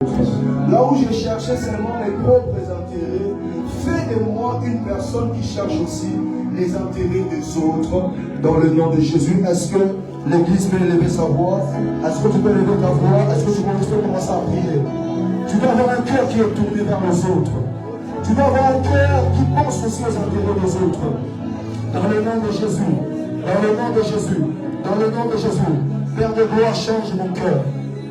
Là où je cherchais seulement mes propres intérêts, fais de moi une personne qui cherche aussi les intérêts des autres dans le nom de Jésus. Est-ce que l'église peut élever sa voix? Est-ce que tu peux élever ta voix? Est-ce que tu peux commencer à prier? Tu dois avoir un cœur qui est tourné vers les autres. Tu dois avoir un cœur qui pense aussi aux intérêts des autres. Dans le nom de Jésus. Dans le nom de Jésus. Dans le nom de Jésus. Père de gloire, change mon cœur.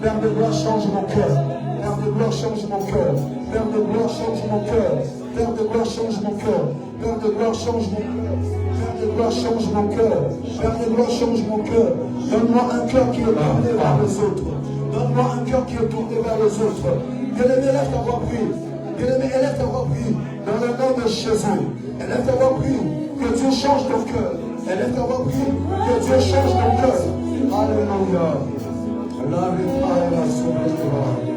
Père de gloire, change mon cœur. Père de gloire, change mon cœur. Père de gloire, change mon cœur. Père de gloire, change mon cœur. Père de gloire, change mon cœur. Père de gloire, change mon cœur. Père de gloire, change mon cœur. Donne-moi un cœur qui est tourné vers les autres. Donne-moi un cœur qui est tourné vers les autres. Bien-aimé, élève ta voix, prie. Bien-aimé, élève ta voix, prie. Dans le nom de Jésus. Élève ta voix, prie. Que Dieu change ton cœur. Élève ta voix, prie. Que Dieu change ton cœur. Alléluia. La réparation la souveraine.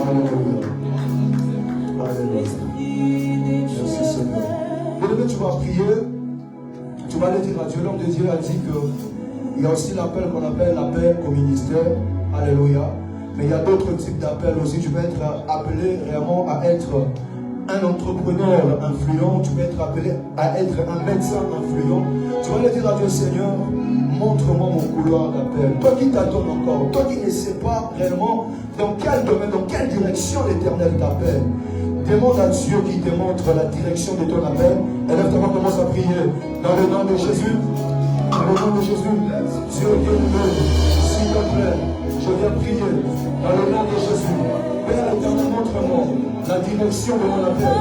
Alléluia. Alléluia. Merci Seigneur. Bien-aimé, tu vas prier. Tu vas aller dire à Dieu. L'homme de Dieu a dit qu'il y a aussi l'appel qu'on appelle l'appel au ministère. Alléluia. Mais il y a d'autres types d'appels aussi. Tu peux être appelé vraiment à être un entrepreneur influent. Tu peux être appelé à être un médecin influent. Tu vas aller dire à Dieu, Seigneur, montre-moi mon couloir d'appel. Toi qui t'attends encore, toi qui ne sais pas réellement dans quel domaine, dans quelle direction l'Éternel t'appelle. Demande à Dieu qui te montre la direction de ton appel. Élève ta main, commence à prier. Dans le nom de Jésus. Dans le nom de Jésus. Dieu bien-aimé, s'il te plaît, je viens prier. Dans le nom de Jésus. Père éternel, montre-moi la direction de mon appel.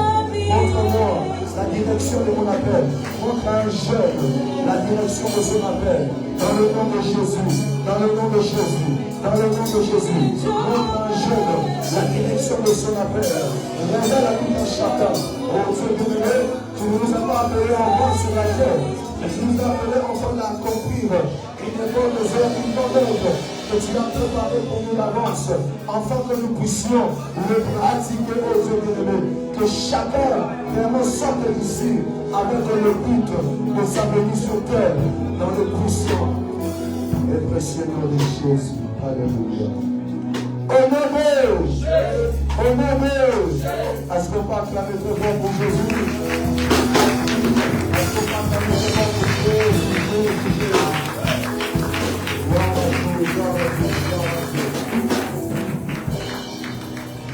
Montre-moi la direction de mon appel. Montre à un jeune la direction de son appel. Dans le nom de Jésus. Dans le nom de Jésus. Dans le nom de Jésus. Montre à un jeune la direction de son appel. Révèle à tout un chacun. Oh Dieu bien-aimé, tu ne nous as pas appelés en bas sur la terre. Mais tu nous as appelés enfin à accomplir une bonne œuvre, une bonne œuvre que tu as préparé pour nous d'avance, afin que nous puissions le pratiquer aux yeux bien-aimés. Que chacun vraiment sorte d'ici avec le but de sa venue sur terre dans le puissant et précieux nom de Jésus. Alléluia. Honoré, honoré. Est-ce qu'on peut acclamer très fort pour Jésus? Est-ce qu'on peut acclamer très fort pour Jésus?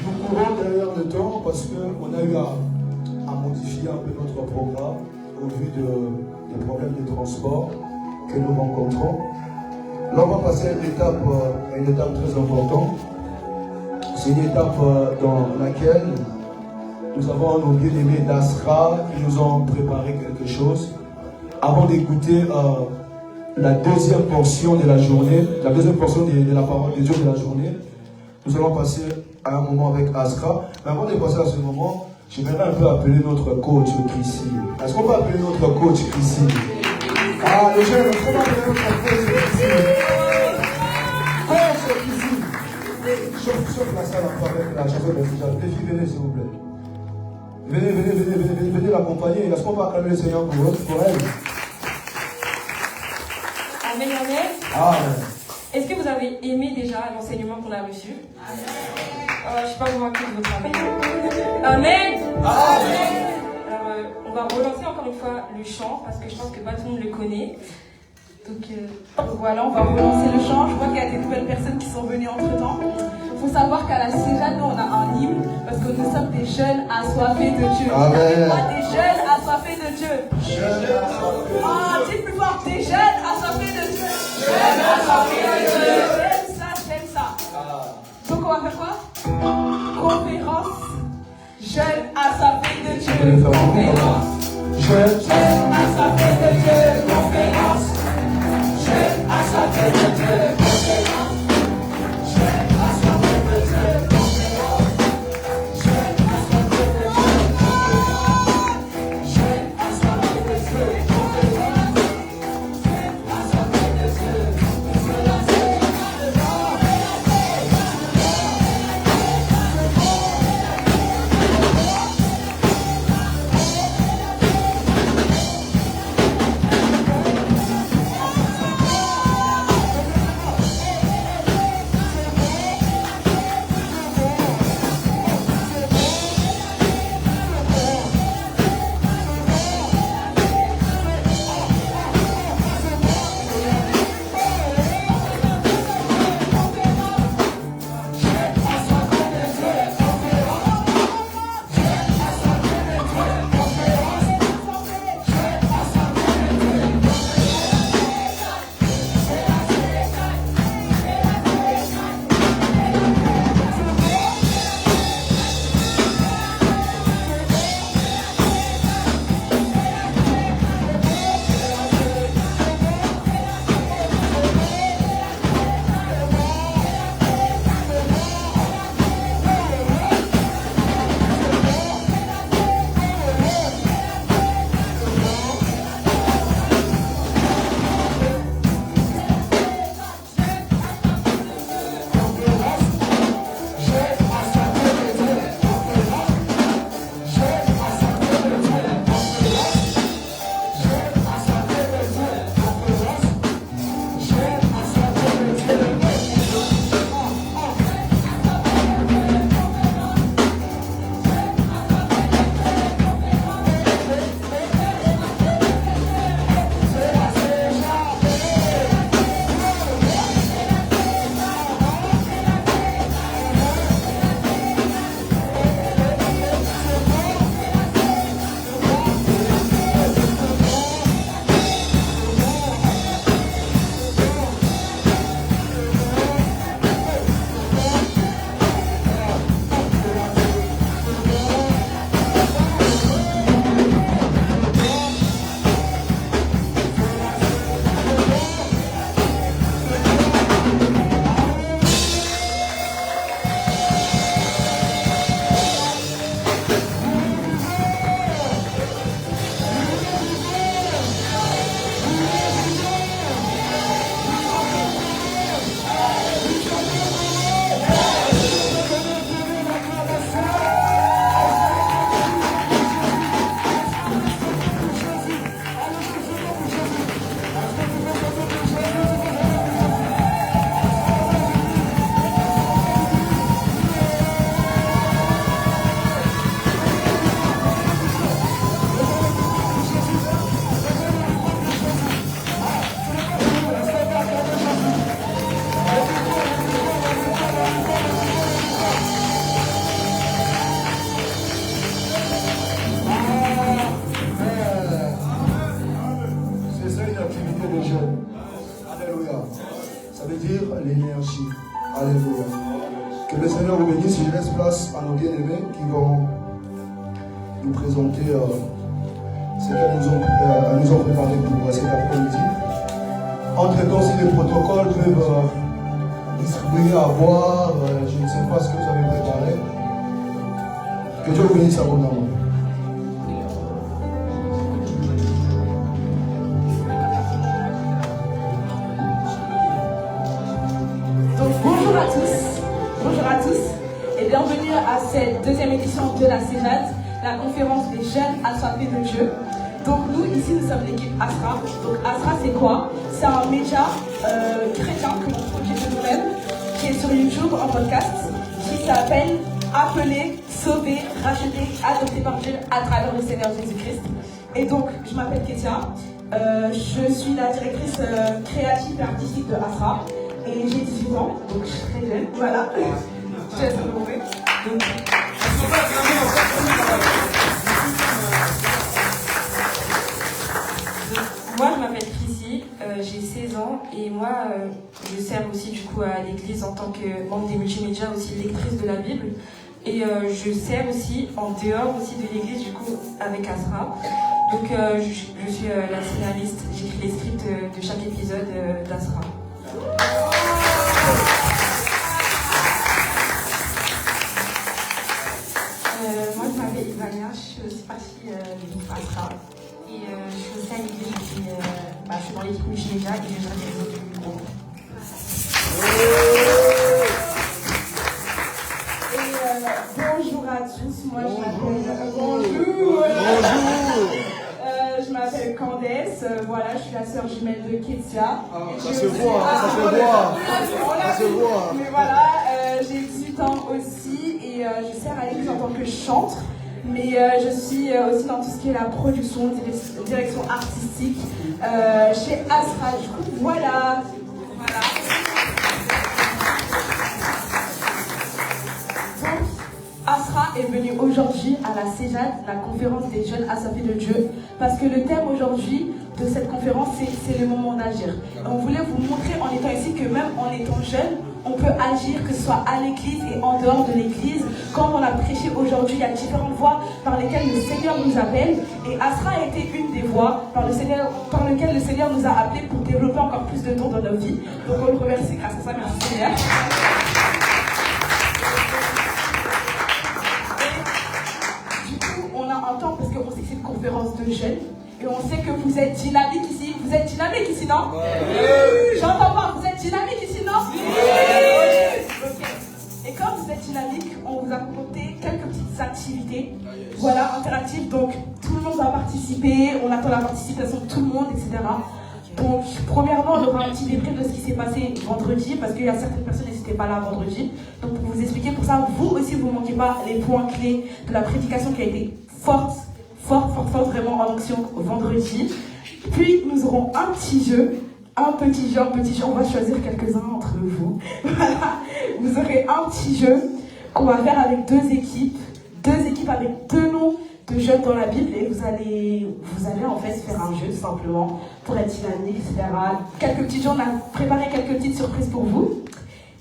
Nous courons derrière le temps parce qu'on a eu à modifier un peu notre programme au vu des problèmes de transport que nous rencontrons. Là, on va passer à une étape très importante. C'est une étape dans laquelle nous avons nos bien-aimés d'Asra qui nous ont préparé quelque chose. Avant d'écouter la deuxième portion de la journée, la deuxième portion de la parole de Dieu de la journée, nous allons passer à un moment avec Asra. Mais avant de passer à ce moment, j'aimerais un peu appeler notre coach Chrissy. Est-ce qu'on peut appeler notre coach Chrissy? Ah, les jeunes, est-ce qu'on peut appeler notre coach Chrissy? Coach Chrissy! Sauf la salle avec la chanson de Fijal. Les filles, venez s'il vous plaît. Venez l'accompagner. Est-ce qu'on va acclamer le Seigneur pour elle? Amen, amen. Amen. Est-ce que vous avez aimé déjà l'enseignement qu'on a reçu? Je ne suis pas convaincue de votre amen. Amen. Amen. Alors, on va relancer encore une fois le chant parce que je pense que pas tout le monde le connaît. Donc voilà, on va relancer le chant. Je vois qu'il y a des nouvelles personnes qui sont venues entre-temps. Il faut savoir qu'à la Sierra, nous, on a un hymne parce que nous sommes des jeunes assoiffés de Dieu. Amen. Des jeunes assoiffés de Dieu. Ah, dites plus fort, des jeunes assoiffés de Dieu. Jeunes assoiffés de Dieu. J'aime ça. Donc on va faire quoi? Conférence. Jeunes assoiffés de Dieu. Conférence. Jeunes assoiffés de Dieu. Conférence. Jeunes assoiffés de Dieu. Conférence. Jeunes assoiffés de Dieu. Conférence. Jeunes assoiffés de Dieu. Jeunes assoiffés de Dieu. Conférence. Jeunes assoiffés de Dieu. place à nos bien-aimés qui vont nous présenter ce qu'elles nous ont préparé pour cet après-midi. Entre-temps, si les protocoles peuvent distribuer à boire, je ne sais pas ce que vous avez préparé. Que Dieu vous bénisse abondamment. Donc bonjour à tous et bienvenue à cette deuxième édition de la CEJAD, la conférence des jeunes assoiffés de Dieu. Donc nous ici nous sommes l'équipe Asra. Donc Asra c'est quoi? C'est un média chrétien que l'on produit de nous-mêmes, qui est sur YouTube en podcast, qui s'appelle Appelé, Sauvé, Racheté, Adopté par Dieu à travers le Seigneur Jésus-Christ. Et donc je m'appelle Ketia, je suis la directrice créative et artistique de Asra. Et j'ai 18 ans, donc je suis très jeune. Voilà. Je laisse vous montrer. Moi, je m'appelle Chrissy, j'ai 16 ans et moi, je sers aussi du coup à l'église en tant que membre des multimédias, aussi lectrice de la Bible. Et je sers aussi en dehors aussi de l'église du coup avec Asra. Donc je suis la scénariste, j'écris les scripts de chaque épisode d'Asra. Moi, je m'appelle Ivania, je suis aussi partie de Asra. Et je suis aussi à l'église, je suis dans l'équipe multimédia et je gère les réseaux du groupe. Bonjour à tous, moi je m'appelle... Bonjour. Je m'appelle Candace, voilà, je suis la sœur jumelle de Ketia. Ça se voit, ça se voit. Mais voilà, j'ai 18 ans aussi et je sers à l'église en tant que chantre. Mais je suis aussi dans tout ce qui est la production, direction artistique chez Asra. Du coup, voilà. Donc, Asra est venu aujourd'hui à la CEJAD, la conférence des jeunes assoiffés de Dieu, parce que le thème aujourd'hui de cette conférence, c'est le moment d'agir. On voulait vous montrer en étant ici que même en étant jeune, on peut agir, que ce soit à l'église et en dehors de l'église. Comme on a prêché aujourd'hui, il y a différentes voies par lesquelles le Seigneur nous appelle. Et Asra a été une des voies par lesquelles le Seigneur nous a appelés pour développer encore plus de dons dans nos vies. Donc on le remercie grâce à ça. Merci Seigneur. Et du coup, on a un temps, parce qu'on sait que c'est une conférence de jeunes. Et on sait que vous êtes dynamique ici. Vous êtes dynamique ici, non? Oui. J'entends pas. Vous êtes dynamique ici, non? Oui. Okay. Et comme vous êtes dynamique, on vous a proposé quelques petites activités. Voilà, interactives. Donc, tout le monde va participer. On attend la participation de tout le monde, etc. Donc, premièrement, on aura un petit débrief de ce qui s'est passé vendredi. Parce qu'il y a certaines personnes qui n'étaient pas là vendredi. Donc, pour vous expliquer, pour ça, vous aussi, vous ne manquez pas les points clés de la prédication qui a été forte, vraiment en action vendredi. Puis nous aurons un petit jeu, on va choisir quelques-uns entre vous. Voilà, vous aurez un petit jeu qu'on va faire avec deux équipes avec deux noms de jeunes dans la Bible et vous allez en fait faire un jeu tout simplement pour être dynamique, etc. Quelques petits jeux, on a préparé quelques petites surprises pour vous.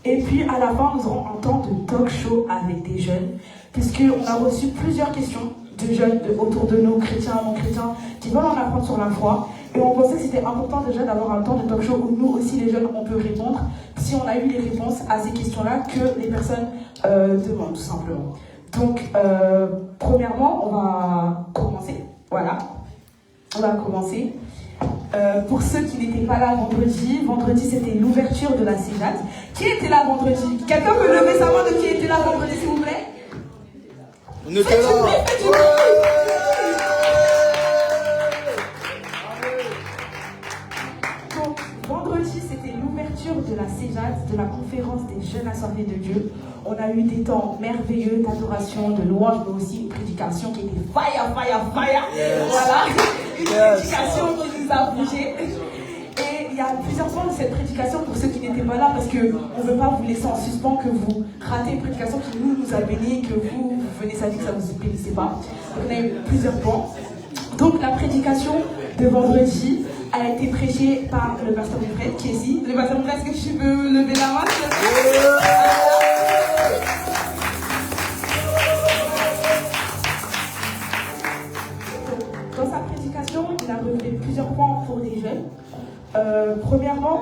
Et puis à la fin, nous aurons un temps de talk show avec des jeunes, puisqu'on a reçu plusieurs questions de jeunes autour de nous, chrétiens, non chrétiens, qui veulent en apprendre sur la foi. Et on pensait que c'était important déjà d'avoir un temps de talk show où nous aussi, les jeunes, on peut répondre, si on a eu les réponses à ces questions-là que les personnes demandent, tout simplement. Donc, premièrement, on va commencer. Voilà. On va commencer. Pour ceux qui n'étaient pas là vendredi c'était l'ouverture de la CEJAD. Qui était là vendredi? Quelqu'un peut lever sa main de qui était là vendredi, s'il vous plaît? On était là. Donc, vendredi, c'était l'ouverture de la CEJAD, de la conférence des jeunes assoiffés de Dieu. On a eu des temps merveilleux d'adoration, de louange, mais aussi une prédication qui était fire. Yes. Voilà, une prédication qui nous a bougé. Et il y a plusieurs points de cette prédication pour ceux qui n'étaient pas là, parce qu'on ne veut pas vous laisser en suspens, que vous ratez une prédication qui nous a béni, que vous venez savoir que ça ne vous bénissait pas. Donc on a eu plusieurs points. Donc la prédication de vendredi a été prêchée par le pasteur Wilfred qui est ici. Le pasteur Wilfred, est-ce que tu peux lever la main? Premièrement,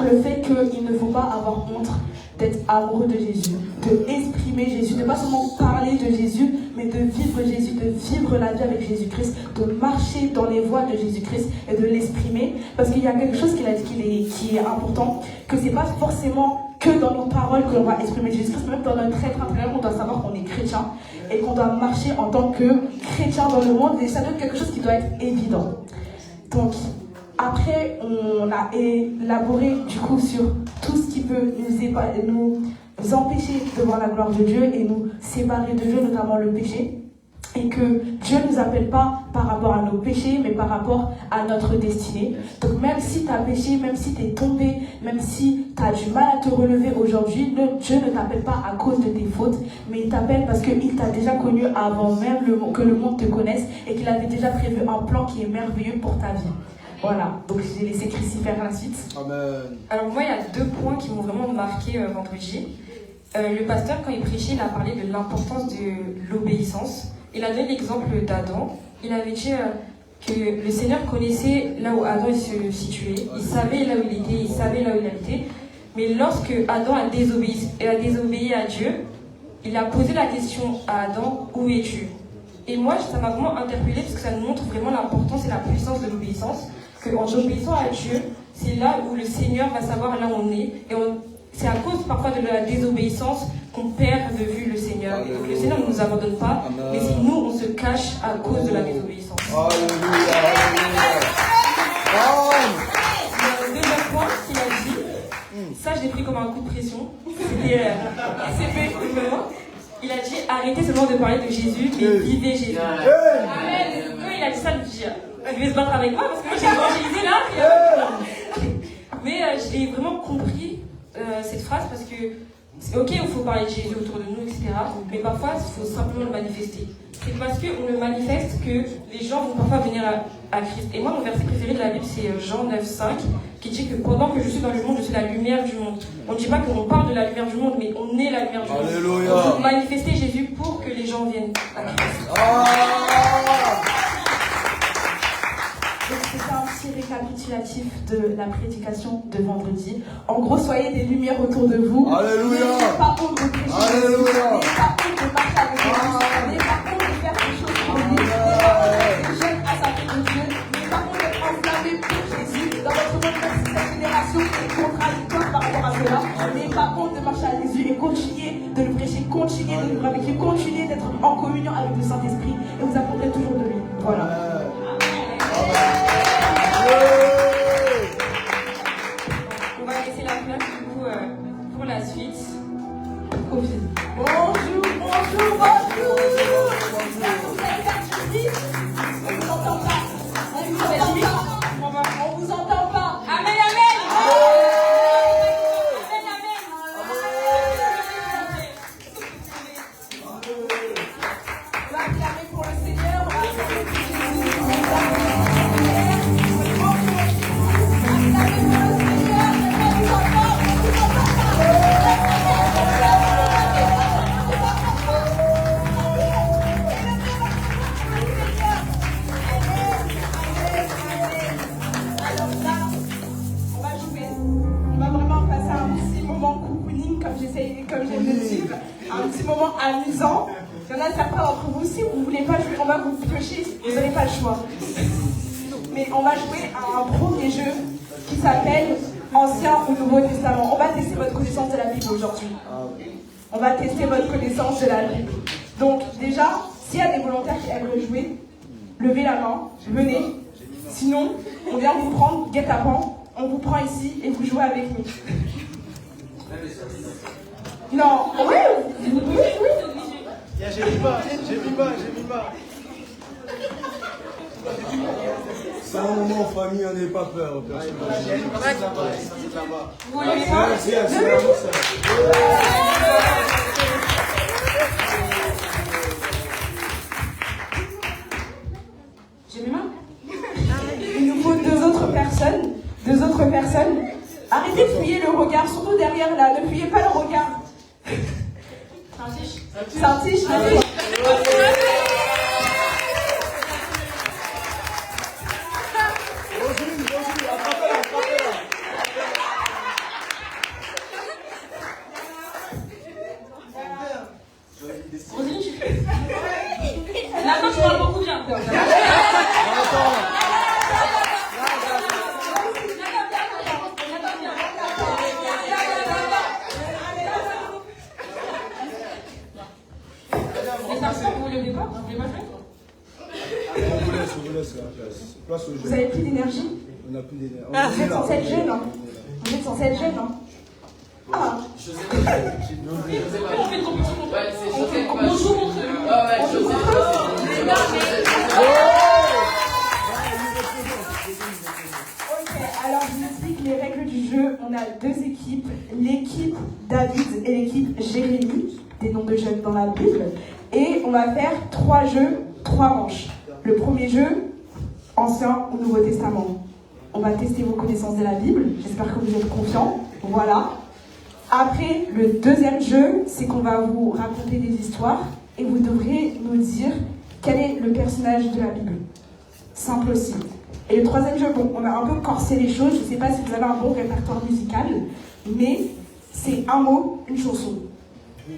le fait qu'il ne faut pas avoir honte d'être amoureux de Jésus, de exprimer Jésus, de pas seulement parler de Jésus, mais de vivre Jésus, de vivre la vie avec Jésus-Christ, de marcher dans les voies de Jésus-Christ et de l'exprimer. Parce qu'il y a quelque chose qu'il a dit qui est important, que c'est pas forcément que dans nos paroles que l'on va exprimer Jésus-Christ, même dans notre être intérieur, on doit savoir qu'on est chrétien et qu'on doit marcher en tant que chrétien dans le monde, et ça doit être quelque chose qui doit être évident. Donc, après, on a élaboré du coup sur tout ce qui peut nous empêcher de voir la gloire de Dieu et nous séparer de Dieu, notamment le péché. Et que Dieu ne nous appelle pas par rapport à nos péchés, mais par rapport à notre destinée. Donc même si tu as péché, même si tu es tombé, même si tu as du mal à te relever aujourd'hui, Dieu ne t'appelle pas à cause de tes fautes, mais il t'appelle parce qu'il t'a déjà connu avant même que le monde te connaisse et qu'il avait déjà prévu un plan qui est merveilleux pour ta vie. Voilà, donc j'ai laissé Chrissy faire la suite. Amen. Alors moi, il y a 2 points qui m'ont vraiment marqué vendredi. Le pasteur, quand il prêchait, il a parlé de l'importance de l'obéissance. Il a donné l'exemple d'Adam. Il avait dit que le Seigneur connaissait là où Adam se situait. Il savait là où il était, il savait là où il habitait. Mais lorsque Adam a désobéi à Dieu, il a posé la question à Adam, où es-tu? Et moi, ça m'a vraiment interpellée parce que ça nous montre vraiment l'importance et la puissance de l'obéissance. Qu'en obéissant à Dieu, c'est là où le Seigneur va savoir là où on est. Et c'est à cause parfois de la désobéissance qu'on perd de vue le Seigneur. Et donc le Seigneur ne nous abandonne pas, mais c'est nous, on se cache à cause de la désobéissance. Alléluia. Le deuxième point qu'il a dit, ça je l'ai pris comme un coup de pression. C'était il a dit arrêtez seulement de parler de Jésus, mais vivez Jésus. Amen. Quand il a dit ça, je me dis il devait se battre avec moi parce que moi j'ai évangélisé là. Mais j'ai vraiment compris cette phrase parce que c'est ok, il faut parler de Jésus autour de nous, etc. Mais parfois, il faut simplement le manifester. C'est parce qu'on le manifeste que les gens vont parfois venir à Christ. Et moi, mon verset préféré de la Bible, c'est Jean 9,5, qui dit que pendant que je suis dans le monde, je suis la lumière du monde. On ne dit pas qu'on parle de la lumière du monde, mais on est la lumière du monde. Alléluia. Il faut manifester Jésus pour que les gens viennent à Christ. Donc c'est un petit récapitulatif de la prédication de vendredi. En gros, soyez des lumières autour de vous. Alléluia. N'ayez pas honte de prêcher. Alléluia. N'ayez pas honte de marcher avec Jésus. N'ayez pas honte de faire des choses pour lui. N'ayez pas honte d'être jeune à sa vie de Dieu. N'ayez pas honte d'être enflammé pour Jésus. Dans votre monde, même si cette génération est contradictoire par rapport à cela, n'ayez pas honte de marcher à Jésus et continuez de le prêcher, continuez de vivre avec lui, continuez d'être en communion avec le Saint-Esprit et vous apprendrez toujours de lui. Voilà. On va laisser la place du coup pour la suite. Bonjour, bonjour, bonjour. J'espère que vous allez faire du vite. On vous entend pas. On vous entend pas. Amen, amen. On va acclamer pour le Seigneur. On va acclamer pour Jésus. On va acclamer pour le Seigneur. On vous entend. On vous entend Alors là, on va jouer. On va vraiment passer un petit moment cocooning, comme j'aime le dire. Un petit moment amusant. Il y en a certains d'entre vous, si vous ne voulez pas jouer, on va vous piocher, vous n'avez pas le choix. Mais on va jouer à un premier jeu qui s'appelle Ancien ou Nouveau Testament. On va tester votre connaissance de la Bible aujourd'hui. On va tester votre connaissance de la Bible. Donc déjà, s'il y a des volontaires qui aimeraient jouer, levez la main, venez. Sinon, on vient vous prendre guet-apens, on vous prend ici et vous jouez avec nous. Non, oui, oui. J'ai mis pas. C'est un moment en famille, on n'est pas peur. Vous voulez bien? J'ai mes mains. Il nous faut deux autres personnes. Arrêtez de fuyer le regard, surtout derrière là. Ne fuyez pas le regard. C'est un tige. Roselyne, tu fais. Là, toi, tu parles beaucoup bien. Les garçons, vous voulez pas? Vous voulez pas jouer? On vous laisse la place au jeu. Vous avez plus d'énergie? On n'a plus d'énergie. Vous êtes censé être jeune, hein? Vous êtes censé être jeune, hein? Ah! On fait une compétition contre eux. On joue contre Ok, alors je vous explique les règles du jeu. On a deux équipes, l'équipe David et l'équipe Jérémy, des noms de jeunes dans la Bible. Et on va faire 3 jeux, 3 manches. Le premier jeu, Ancien ou Nouveau Testament. On va tester vos connaissances de la Bible. J'espère que vous êtes confiants. Voilà. Après, le deuxième jeu, c'est qu'on va vous raconter des histoires et vous devrez nous dire quel est le personnage de la Bible. Simple aussi. Et le troisième jeu, bon, on a un peu corsé les choses. Je ne sais pas si vous avez un bon répertoire musical, mais c'est un mot, une chanson.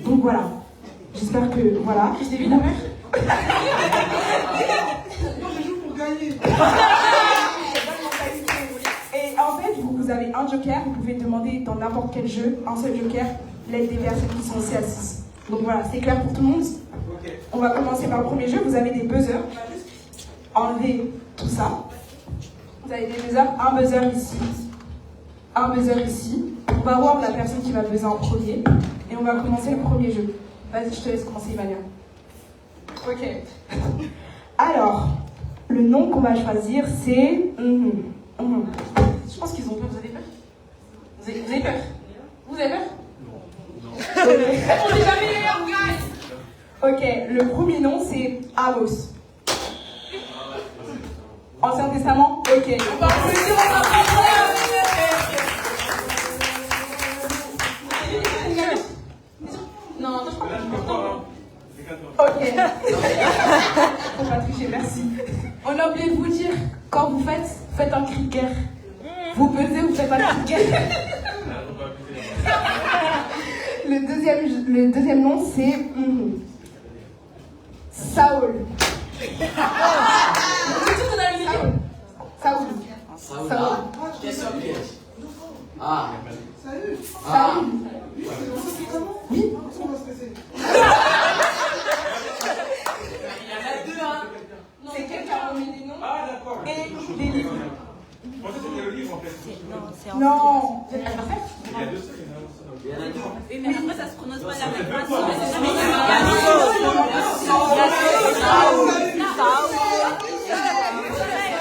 Donc voilà. J'espère que, voilà. Chris David, la mère. Non, je joue pour gagner. Et en fait, vous avez un joker, vous pouvez demander dans n'importe quel jeu, un seul joker, l'aide des personnes qui sont aussi assises. Donc voilà, c'est clair pour tout le monde. On va commencer par le premier jeu, vous avez des buzzers. On va juste enlever tout ça. Vous avez des buzzers, un buzzer ici, un buzzer ici. On va voir la personne qui va buzzer en premier. Et on va commencer le premier jeu. Vas-y, je te laisse commencer, Emmanuel. Ok. Alors, le nom qu'on va choisir, c'est... Je pense qu'ils ont peur. Vous avez peur? Vous avez peur? Vous avez peur? Non. On n'est jamais les meilleurs, guys. Ok, le premier nom, c'est Amos. Ancien Testament? Ok. On va applaudir, on va Non, je crois pas. Ok. Faut pas tricher, merci. On a oublié de vous dire, quand vous faites un cri de guerre. Vous pesez, vous faites un cri de guerre. Le deuxième nom, c'est Saul. Saul. Saul. Question piège. Ah. Salut. Ah. Oui. C'est quelqu'un qui a remis des noms et des livres. Non. Il y a deux seuls, Il y en a deux. oui, mais après, ça se prononce pas la même façon.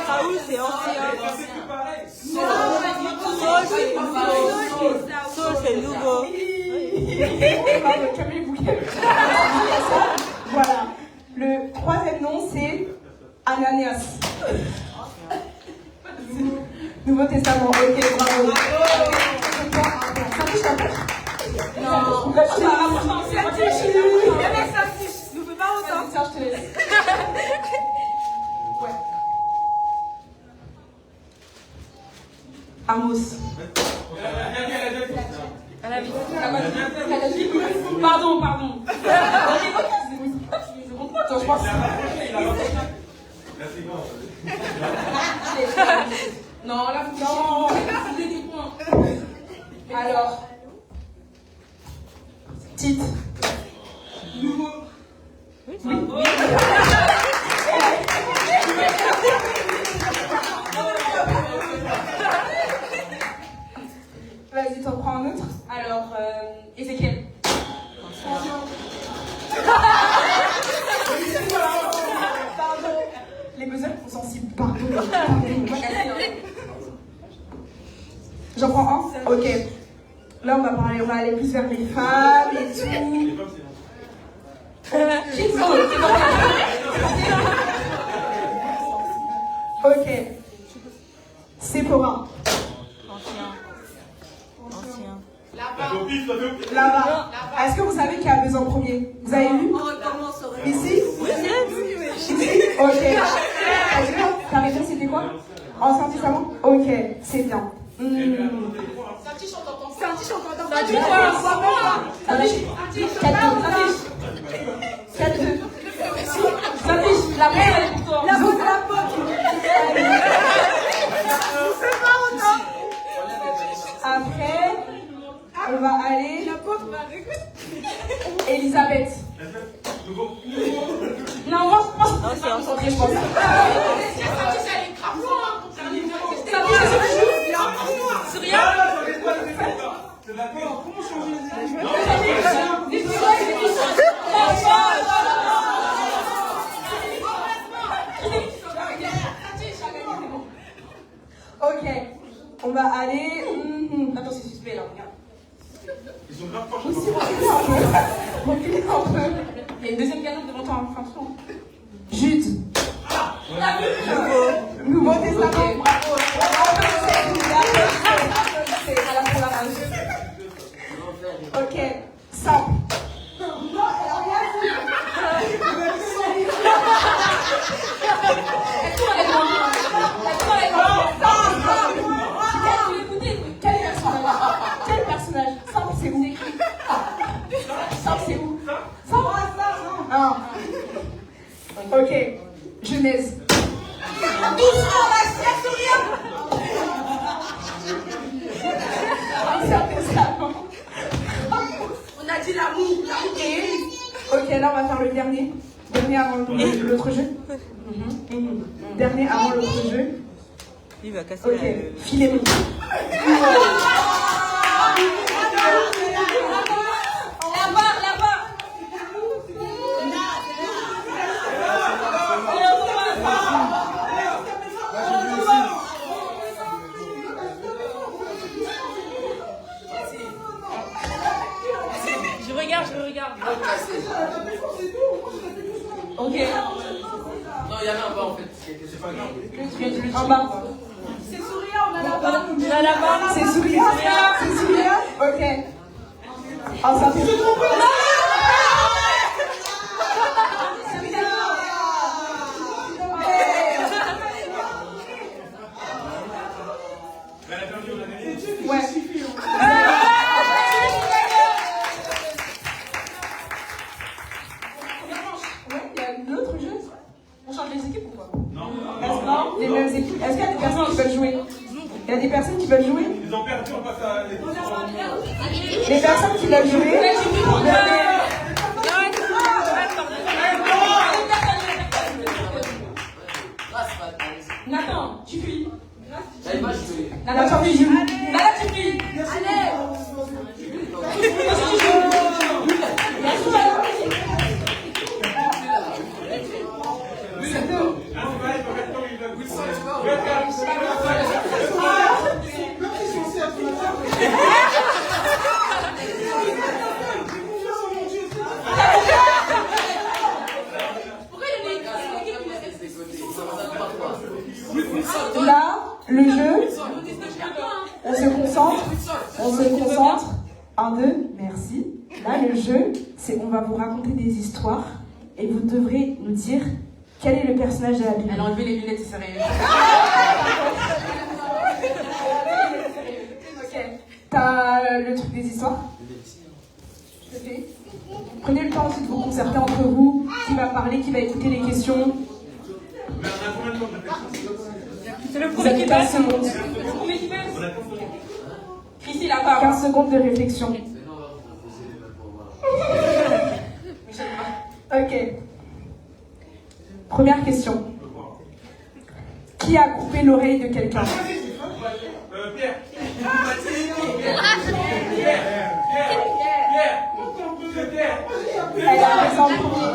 Saoul, c'est ancien. Saul, c'est nouveau. Voilà. Le troisième nom, c'est Ananias. Nouveau Testament. Ok, bravo. Ça touche un peu? Non. Ça touche. Nous ne peut pas autant. Tiens, je te laisse. Ouais. Amos. Pardon. Attends, je pense. Non, là, non. Alors, titre. Nouveau. Oui. Vas-y, t'en prends un autre. Alors, Ézéchiel. Pardon. Les buzzers sont sensibles. Pardon. J'en prends un? Ok. Là, on va aller plus vers les femmes et tout. Ok. Sephora. Ancien. Là-bas. Est-ce que vous savez qui a besoin en premier? Vous avez lu? Ici? Ok. Est-ce que ta réponse c'était quoi? Ancien Testament? Ok, c'est bien. C'est un petit chanteur. Non, on va se Ancien. concentrer, je pense. Ok, on va aller. Attends, c'est suspect là, regarde. Ils sont grave forts. Aussi, reculez un peu. Il y a une deuxième galette devant toi, franchement. Jude. Nouveau Testament. Bravo. Ok, simple. Quel personnage? Simple, c'est où? Simple, c'est où? Simple. Ah. Ok, Genèse. Doucement, la Ancien Testament. On a dit l'amour. Ok, là on va faire le dernier. Dernier avant l'autre jeu. Dernier avant l'autre jeu. Il va casser Ok, Philémon. Là-bas. Je regarde. Ok, Non, il y en a un bas en fait. C'est pas grave. en bas. C'est Souria, on a là-bas. C'est Souria. Ok. Ah, ça fait. Elle a perdu, on a gagné. Ouais. Ouais, il y a un autre jeu. On change les équipes ou quoi? Non. Non, les mêmes équipes. Est-ce qu'il y a des personnes qui veulent jouer? Il y a des personnes qui veulent jouer? Ils ont perdu, on passe à Les personnes qui veulent jouer? Nathan, tu fuis. J'avais pas joué. Nathan, tu joues. Là, tu fuis. Là, le jeu, on se concentre. 1, 2, merci. Là, le jeu, c'est on va vous raconter des histoires et vous devrez nous dire quel est le personnage de la Bible. Elle a enlevé les lunettes, c'est sérieux. Ok. T'as le truc des histoires? Je te fais. Prenez le temps aussi de vous concerter entre vous. Qui va parler, qui va écouter les questions? Mais on a combien de temps de C'est le Vous premier avez qui 15 passe. secondes. Le premier qui passe. On a 15 secondes. Chrissy, là-bas. 15 secondes de réflexion. Mais non, on va proposer les mêmes pour voir. Ok. Première question. Qui a coupé l'oreille de quelqu'un? Pierre. Elle a besoin en premier.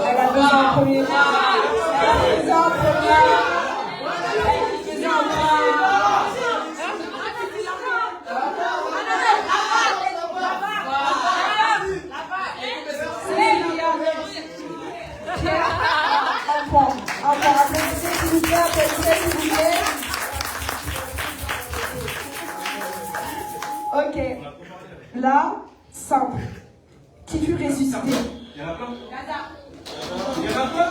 Elle a besoin en premier. Elle a besoin en premier. Applaudissez s'il vous plaît, applaudissez s'il vous plaît. Ok. Là, simple. Qui fut ressuscité? Il y en a plein. Il y en a plein.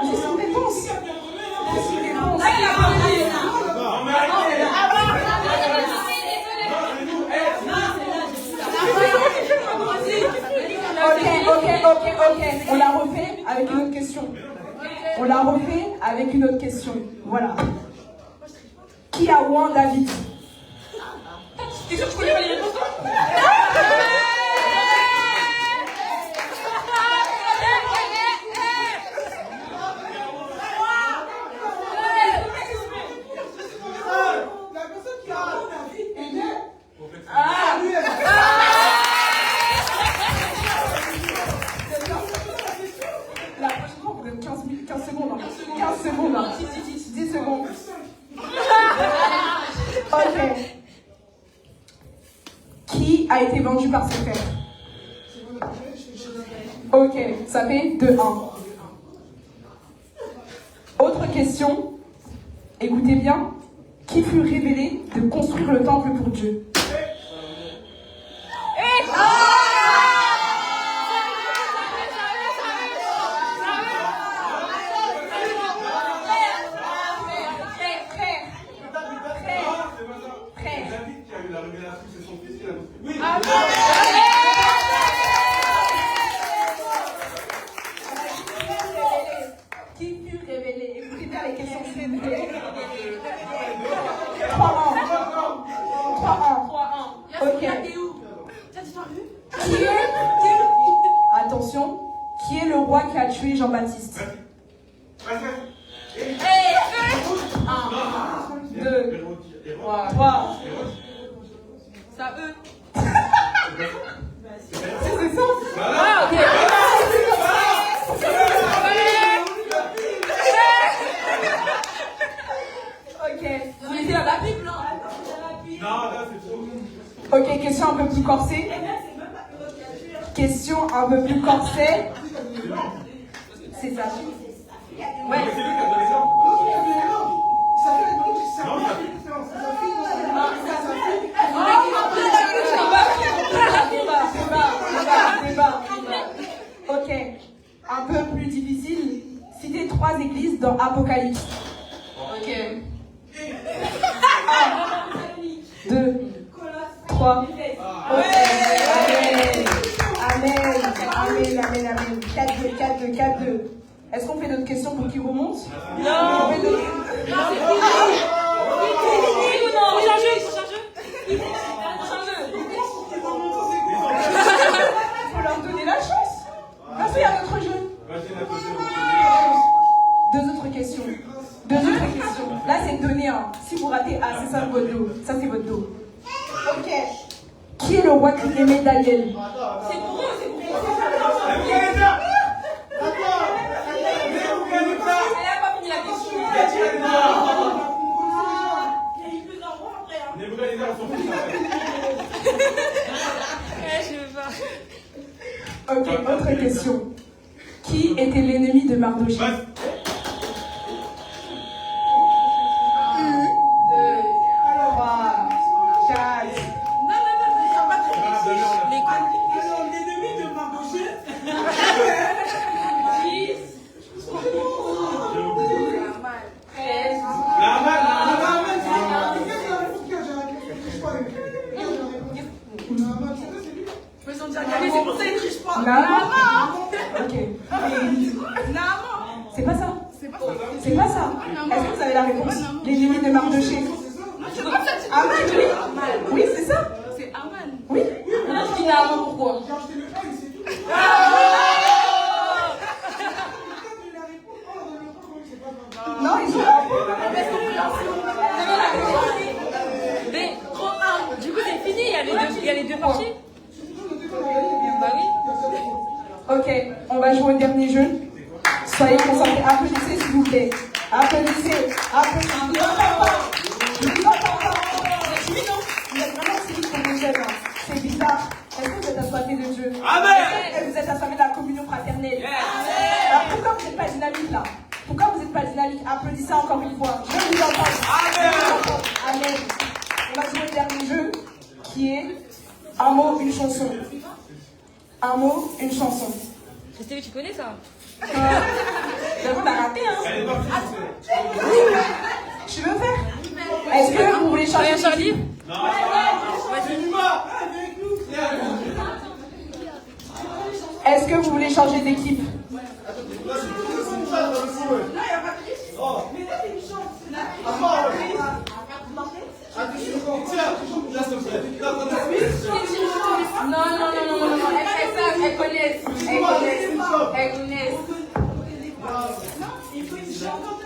C'est son réponse. Non, mais arrêtez. Ok. On la refait avec une autre question. Voilà. Qui a oint David? T'es sûr que tu connais pas les réponses, toi? La prochaine fois, on vous donne 15 secondes. 15 secondes. 10 secondes. Ok. Qui a été vendu par ses frères? Ok, ça fait 2-1. Autre question. Écoutez bien. Qui fut révélé de construire le temple pour Dieu? Qui fut révélé? Écoutez bien les questions, s'il vous plaît. 3-1. Ok. Qui est... Attention. Qui est le roi qui a tué Jean-Baptiste? 1, 2, 3. Ça eux. C'est ça? Ah, ok. Ok. Vous mettez la Bible, non? Non, là, c'est trop. Ok, question un peu plus corsée. Question un peu plus corsée. C'est ça. Ouais. C'est lui qui a donné ça. Débat. Ok. Un peu plus difficile. Citez 3 églises dans Apocalypse. Ok. 1, 2, 3. Ok. Amen. 4-2. Est-ce qu'on fait d'autres questions pour qu'il remonte? Non. On fait d'autres- Faut leur donner la chance. Parce qu'il y a notre jeu. Deux autres questions. Là, c'est donné un. Si vous ratez A, c'est ça votre dos. Ça, c'est votre dos. Ok. Qui est le roi qui aimait Daniel? C'est pour eux, c'est pour eux. Elle n'a pas fini la question. Ok, autre question. Qui était l'ennemi de Mardochée? 1, 2, 3, 4. L'ennemi de Mardochée. 10. 13. C'est pour ça qu'il ne triche pas. Ok. C'est pas ça. C'est pas ça. Est-ce que vous avez la réponse? L'ennemi de Mardochée. Aman, oui. Oui, c'est ça. C'est Aman. Oui. Il a Aman pourquoi? Non, ils sont là. Mais trop un. Du coup, c'est fini. Il y a les deux parties. Bah oui. Ok, on va jouer au dernier jeu. Soyez concentrés. Applaudissez, s'il vous plaît. Applaudissez. Je vous entends pas. Vous êtes vraiment timide pour les jeunes. C'est bizarre. Est-ce que vous êtes assoiffés de Dieu? Amen. Est-ce que vous êtes assoiffés de la communion fraternelle? Alors pourquoi vous n'êtes pas dynamique là? Pourquoi vous n'êtes pas dynamique? Applaudissez encore une fois. Je vous entends. Amen. On va jouer au dernier jeu qui est un mot, une chanson. Un mot, une chanson. Christelle, tu connais ça? J'avoue, on a raté, hein. Elle est partie. Tu veux faire? Est-ce que vous voulez changer Rien sur le livre? Non, Est-ce que vous voulez changer d'équipe? Non. Elles connaissent.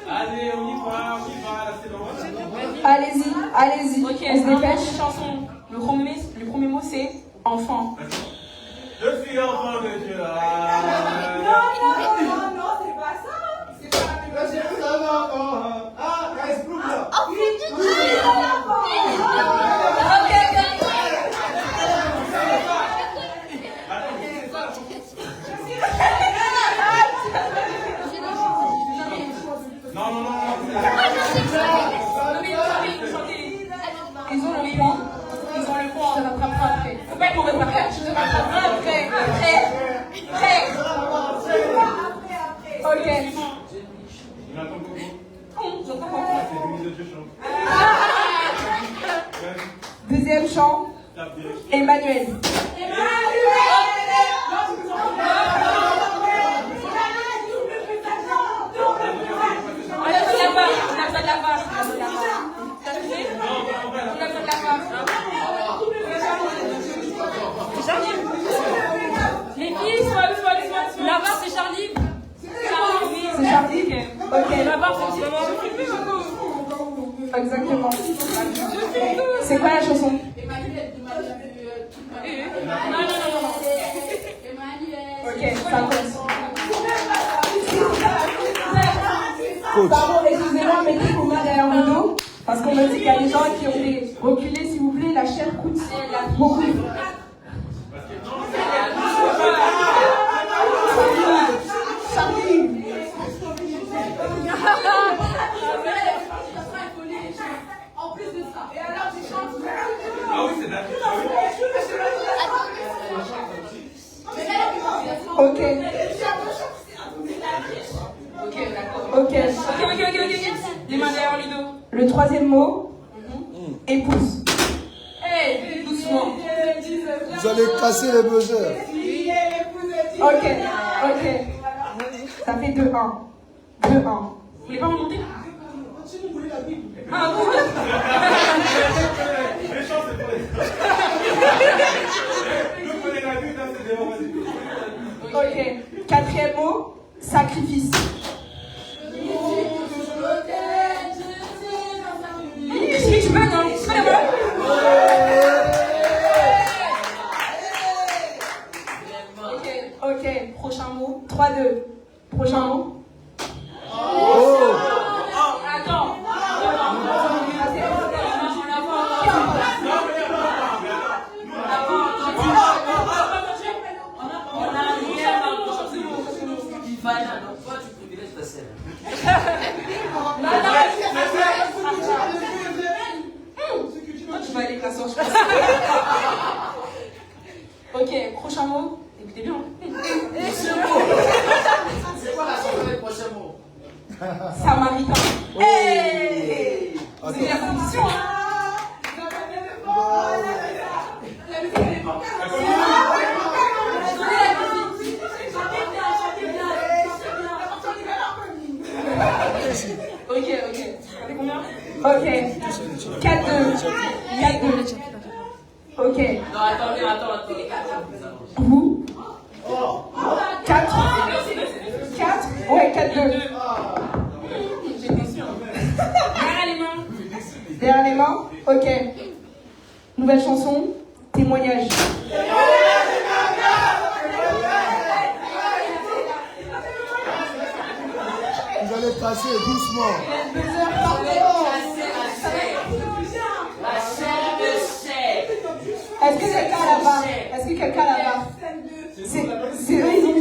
Allez, on y va, là, c'est bon. Allez-y. Ok, On se dépêche. chanson. Le premier mot c'est enfant. Je suis enfant de Dieu. Non, c'est pas ça. C'est pas la même chose. Ils ont le point. Je te rattraperai après. Faut pas qu'on répare après. Je te rattraperai après. Après. Ok. Deuxième chant. Emmanuel. Les filles, soit. Là-bas, c'est Charlie. C'est Charlie. Ok. Là-bas, c'est maman. Exactement. C'est quoi la chanson? Non. Ok, ça compte. Pardon, excusez-moi, mettez-vous main derrière mon dos. Parce qu'on me dit qu'il y a des gens qui ont des reculés, s'il vous plaît, la chair coûte beaucoup. Charlie. En plus de ça. Et alors, tu chantes. Ah oui, c'est d'accord. Ok. Ok, d'accord. Ok. Les mains derrière le dos. Le troisième mot, épouse. Hey, doucement. Vous allez casser les buzzers. Ok. Ça fait 2-1. 2-1. Vous voulez pas remonter? Ah bon? Les chances, c'est vrai. Nous prenez la vue, là, c'est des moments. Ok. Quatrième mot, sacrifice. Si tu veux, non? Ok. Prochain mot. 3-2. Prochain mot. Attends. Toi, tu privilèges ta scène. Tu vas aller casser, je pense. Ok, prochain mot. Écoutez bien. C'est quoi la chanson avec le prochain mot? Samaritain. Hey! C'est la condition, hein? Ok. C'était combien? Ok. 4-2. Ok. Non, attends. Vous 4. Ouais, 4-2. Derrière les mains. Ok. Nouvelle chanson. Témoignage. Vous allez passer doucement. Est-ce que quelqu'un là-bas? C'est réuni.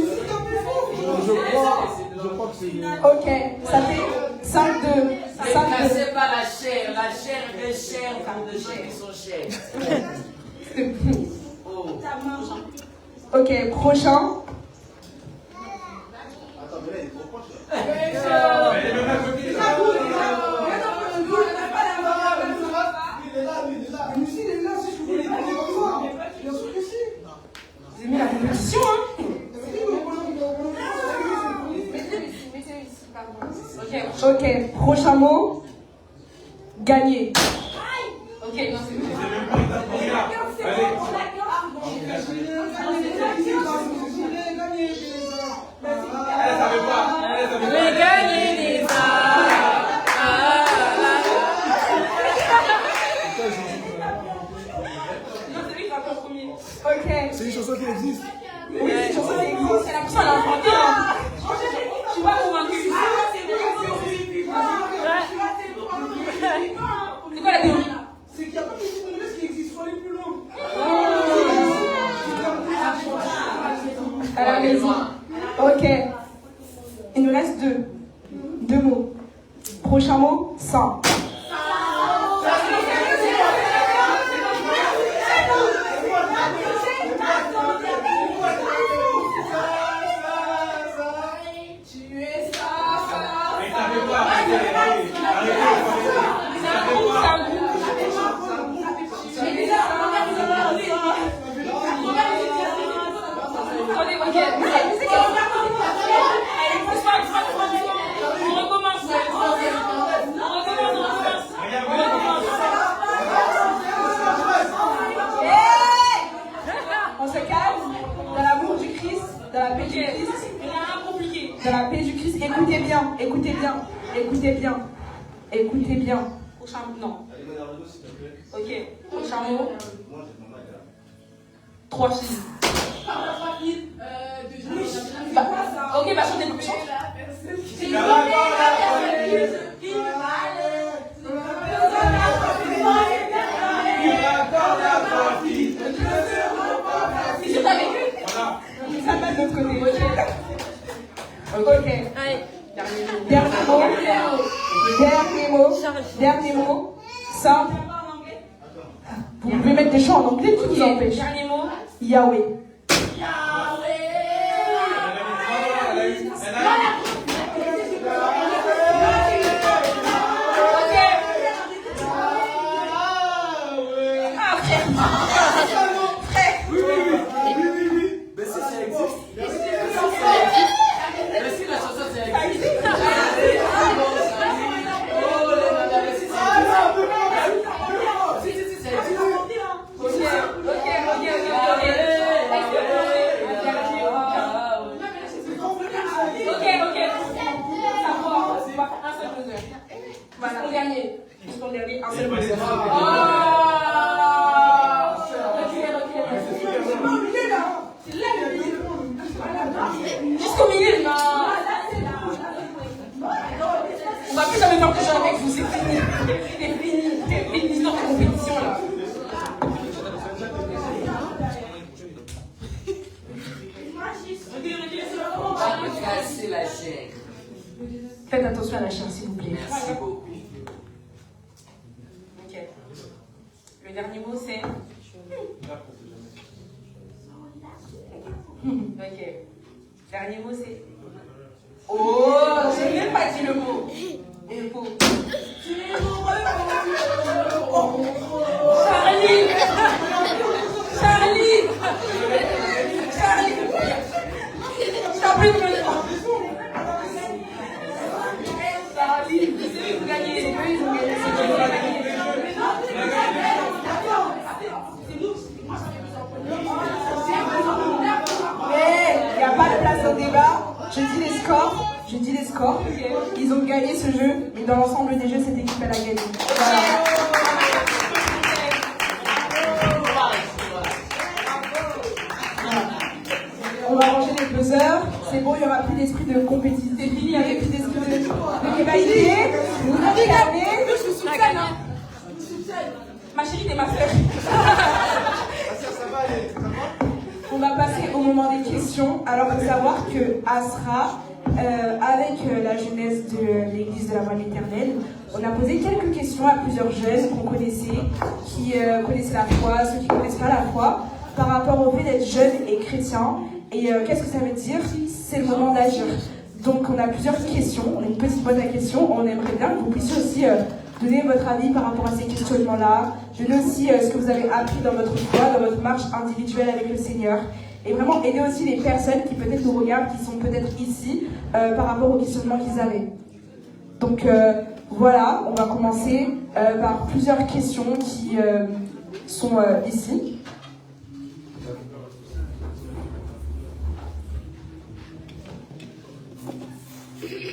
Je crois que c'est... Ok. Ça fait 5-2. C'est pas la chair est chère pour des gens qui sont chers. Ok, prochain. J'ai mis la compétition, hein? Ok, prochain mot. Gagner. Ok, non, c'est bon. Ok. C'est une chanson qui existe. Oui, c'est une chanson qui existe. C'est la personne à l'inventer. Je suis pas convaincue. C'est quoi la théorie? C'est qu'il n'y a pas de musique qui existe, il faut aller plus loin. À la maison. Ok. Il nous reste deux mots. Prochain mot, sans. On se calme. Dans l'amour du Christ, dans la paix du Christ. Dans la paix du Christ, écoutez bien, écoutez bien, écoutez bien, écoutez bien. Prochain mot, non. Ok, prochain mot. 3 filles. Ok, bah chantez le chant. Si je t'avais vu, ça va de l'autre côté. Ok. Dernier mot. Simple. Vous pouvez mettre des chants en anglais, qui vous empêche. Dernier mot. Yahweh. Mais si ça existe. Mais si la chanson ça existe. Voilà, on gagne. Juste pour dernier, un seul mot. Jusqu'au milieu, non. On va plus jamais faire quelque chose avec vous, c'est fini. C'est fini. C'est fini l'histoire de compétition là. Casser la chair. Faites attention à la chair, s'il vous plaît. Merci beaucoup. Ok. Le dernier mot, c'est. Ok. Dernier mot, c'est. Oh, j'ai même pas dit le mot. Info. Charlie. Charlie. Charlie. Charlie. Charlie. C'est eux qui ont gagné. C'est eux qui ont gagné. C'est eux qui ont gagné. Mais il n'y a pas de place au débat. Je dis les scores. Ils ont gagné ce jeu, mais dans l'ensemble des jeux, cette équipe elle a gagné. Voilà. On va ranger les buzzers. C'est bon, il n'y aura plus d'esprit de compétition. C'est fini, il n'y avait plus d'esprit de rivalité. Vous avez gagné. Je suis soutienne. Ma chérie, t'es ma soeur. On va passer au moment des questions. Alors, il faut savoir que Asra, avec la jeunesse de l'église de la Voile éternelle, on a posé quelques questions à plusieurs jeunes qu'on connaissait, qui connaissaient la foi, ceux qui ne connaissent pas la foi, par rapport au fait d'être jeune et chrétien. Et qu'est-ce que ça veut dire? C'est le moment d'agir. Donc, on a plusieurs questions. On a une petite boîte à questions. On aimerait bien que vous puissiez aussi donner votre avis par rapport à ces questionnements-là. Donner aussi ce que vous avez appris dans votre foi, dans votre marche individuelle avec le Seigneur. Et vraiment aider aussi les personnes qui peut-être nous regardent, qui sont peut-être ici, par rapport aux questionnements qu'ils avaient. Donc voilà, on va commencer par plusieurs questions qui sont ici.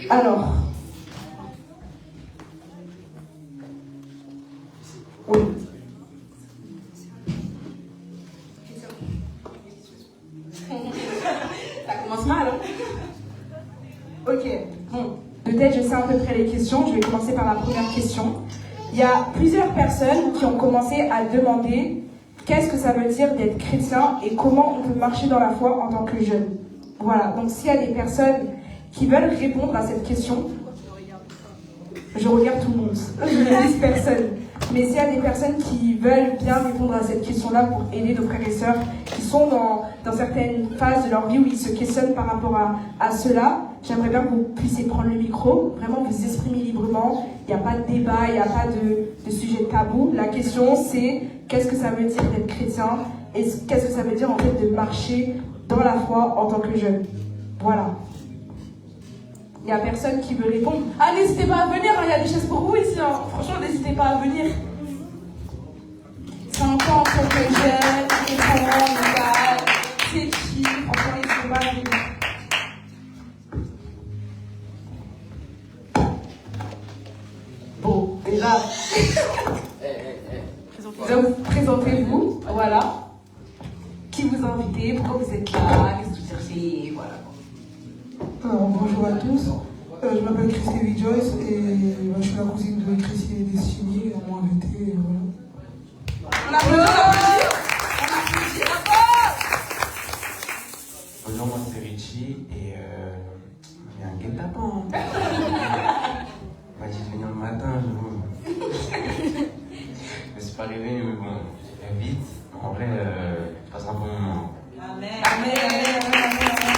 Alors, oui. Ok, bon, de tête, je sais à peu près les questions. Je vais commencer par la première question. Il y a plusieurs personnes qui ont commencé à demander qu'est-ce que ça veut dire d'être chrétien et comment on peut marcher dans la foi en tant que jeune. Voilà, donc s'il y a des personnes qui veulent répondre à cette question, je regarde tout le monde, je ne dis personne. Mais s'il y a des personnes qui veulent bien répondre à cette question-là pour aider nos frères et sœurs qui sont dans certaines phases de leur vie où ils se questionnent par rapport à cela, j'aimerais bien que vous puissiez prendre le micro, vraiment vous exprimer librement. Il n'y a pas de débat, il n'y a pas de sujet tabou. La question c'est qu'est-ce que ça veut dire d'être chrétien et qu'est-ce que ça veut dire en fait de marcher dans la foi en tant que jeune. Voilà. Il n'y a personne qui veut répondre. Ah, n'hésitez pas à venir, il y a des chaises pour vous ici. Hein. Franchement, n'hésitez pas à venir. C'est encore en tant que jeune, c'est vraiment légal, c'est chill. Franchement, n'hésitez pas à venir. Bon, déjà, donc présentez-vous, voilà. Qui vous a invité, pourquoi vous êtes là, qu'est-ce que vous cherchez, voilà. Alors, bonjour à tous, je m'appelle Christy Joyce et je suis la cousine de Christy et Destiny, on m'a invité, voilà. On applaudit. Bonjour, moi c'est Richie et il y a un guet-apens. On m'a dit de venir le matin, je me suis pas réveillé, mais bon, j'ai fait vite. En vrai, je passe un bon moment. Amen. Amen, amen, amen, amen, amen.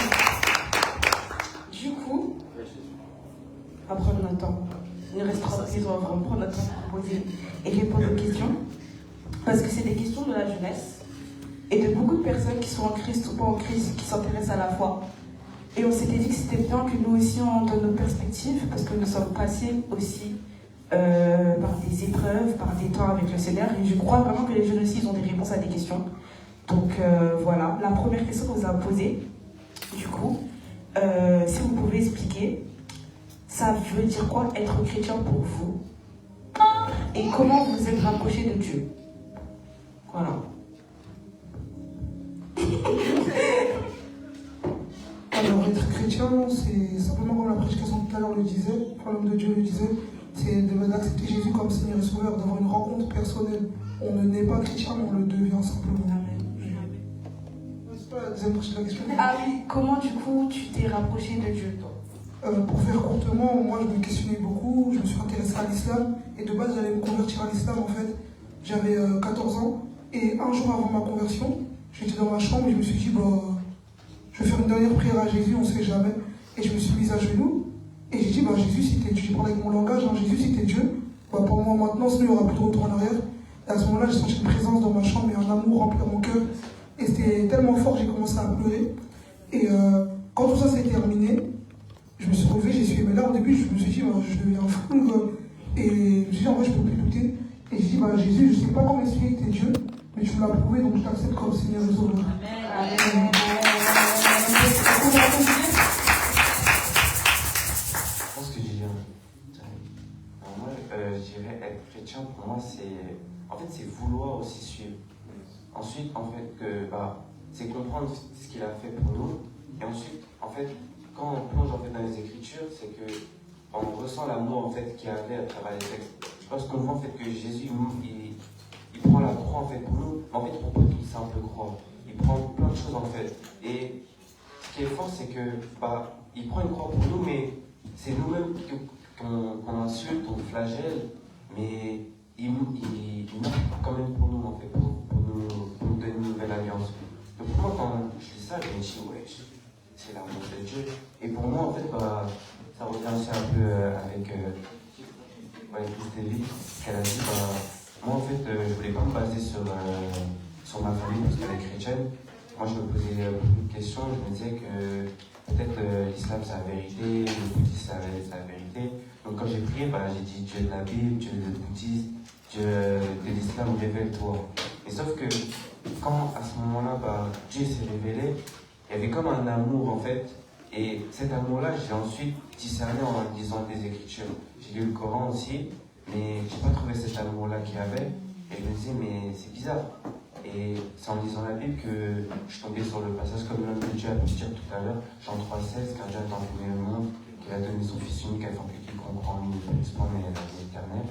Du coup, on va prendre notre temps. Il nous reste 30 minutes, on va prendre notre temps pour poser et répondre aux questions. Parce que c'est des questions de la jeunesse et de beaucoup de personnes qui sont en Christ ou pas en Christ, qui s'intéressent à la foi. Et on s'était dit que c'était bien que nous aussi on donne nos perspectives parce que nous sommes passés aussi par des épreuves, par des temps avec le Seigneur. Et je crois vraiment que les jeunes aussi ils ont des réponses à des questions. Donc voilà, la première question qu'on vous a posée, du coup, si vous pouvez expliquer, ça veut dire quoi être chrétien pour vous? Et comment vous êtes rapproché de Dieu? Voilà. Alors, être chrétien, c'est simplement comme la prédication tout à l'heure le disait, enfin l'homme de Dieu le disait, c'est d'accepter Jésus comme Seigneur et Sauveur, d'avoir une rencontre personnelle. On ne naît pas chrétien, mais on le devient simplement. C'est pas la deuxième partie de la question. Ah oui, comment du coup tu t'es rapproché de Dieu, toi? Pour faire courtement, moi je me questionnais beaucoup, je me suis intéressé à l'islam et de base j'allais me convertir à l'islam en fait. J'avais 14 ans et un jour avant ma conversion, j'étais dans ma chambre et je me suis dit je vais faire une dernière prière à Jésus, on ne sait jamais. Et je me suis mise à genoux et j'ai dit Jésus si t'es Dieu, je parlais avec mon langage, hein, Jésus si t'es Dieu, pour moi maintenant sinon il n'y aura plus de retour en arrière. Et à ce moment-là j'ai senti une présence dans ma chambre et un amour remplir mon cœur. Et c'était tellement fort que j'ai commencé à pleurer. Et quand tout ça s'est terminé, je me suis relevé, j'ai suivi mes larmes. Au début, je me suis dit, je deviens fou. Et je me suis dit, en vrai, je peux plus douter. Et j'ai dit, Jésus, je ne sais pas comment expliquer que tu es Dieu, mais tu me l'as prouvé, donc je t'accepte comme Seigneur et Sauveur. Amen. Je pense que j'ai dit. Moi, je dirais être chrétien, pour moi, c'est vouloir aussi suivre. Ensuite, en fait, c'est comprendre ce qu'il a fait pour nous. Et ensuite, en fait, quand on plonge en fait dans les Écritures, c'est que on ressent l'amour en fait qu'il y avait à travers les textes. Je pense qu'on voit en fait que Jésus il prend la croix en fait pour nous. En fait, il prend pas toute simple croix. Il prend plein de choses en fait. Et ce qui est fort, c'est que il prend une croix pour nous, mais c'est nous-mêmes qu'on insulte, on flagelle, mais il meurt quand même pour nous en fait, pour nous donner une nouvelle alliance. Donc pour moi, quand je lis ça, je me dis ouais. C'est l'amour de Dieu. Et pour moi, en fait, ça revient aussi un peu avec Christy, qu'elle a dit, moi, en fait, je voulais pas me baser sur ma famille parce qu'elle est chrétienne. Moi, je me posais beaucoup de questions. Je me disais que peut-être l'islam, c'est la vérité, le bouddhisme, c'est la vérité. Donc, quand j'ai prié, j'ai dit Dieu de la Bible, Dieu du bouddhisme, Dieu de l'islam, révèle-toi. Et sauf que, quand à ce moment-là, Dieu s'est révélé, il y avait comme un amour en fait, et cet amour-là, j'ai ensuite discerné en lisant des Écritures. J'ai lu le Coran aussi, mais j'ai pas trouvé cet amour-là qu'il y avait, et je me disais, mais c'est bizarre. Et c'est en lisant la Bible que je suis tombé sur le passage comme l'homme de Dieu a pu dire tout à l'heure, Jean 3,16, car Dieu a tant aimé le monde, qu'il a donné son Fils unique afin que quiconque en lui ne périsse pas mais ait la vie éternelle,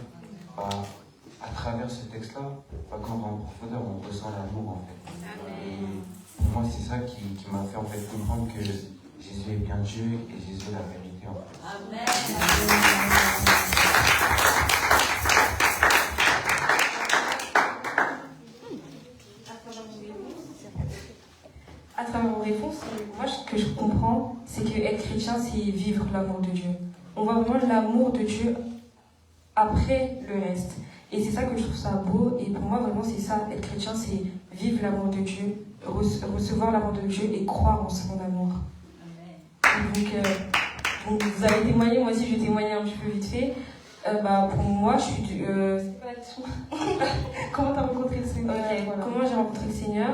à travers ce texte-là, quand on va en profondeur, on ressent l'amour en fait. Et pour moi, c'est ça qui m'a fait en fait comprendre que Jésus est bien Dieu et Jésus est la vérité en fait. À travers vos réponses, moi ce que je comprends, c'est que être chrétien, c'est vivre l'amour de Dieu. On voit vraiment l'amour de Dieu après le reste. Et c'est ça que je trouve ça beau. Et pour moi, vraiment, c'est ça. Être chrétien, c'est vivre l'amour de Dieu, recevoir l'amour de Dieu et croire en son amour. Donc, vous avez témoigné, moi aussi, je vais témoigner un petit peu vite fait. Pour moi, je suis... c'est pas la question. Comment tu as rencontré le Seigneur? Voilà. Comment j'ai rencontré le Seigneur?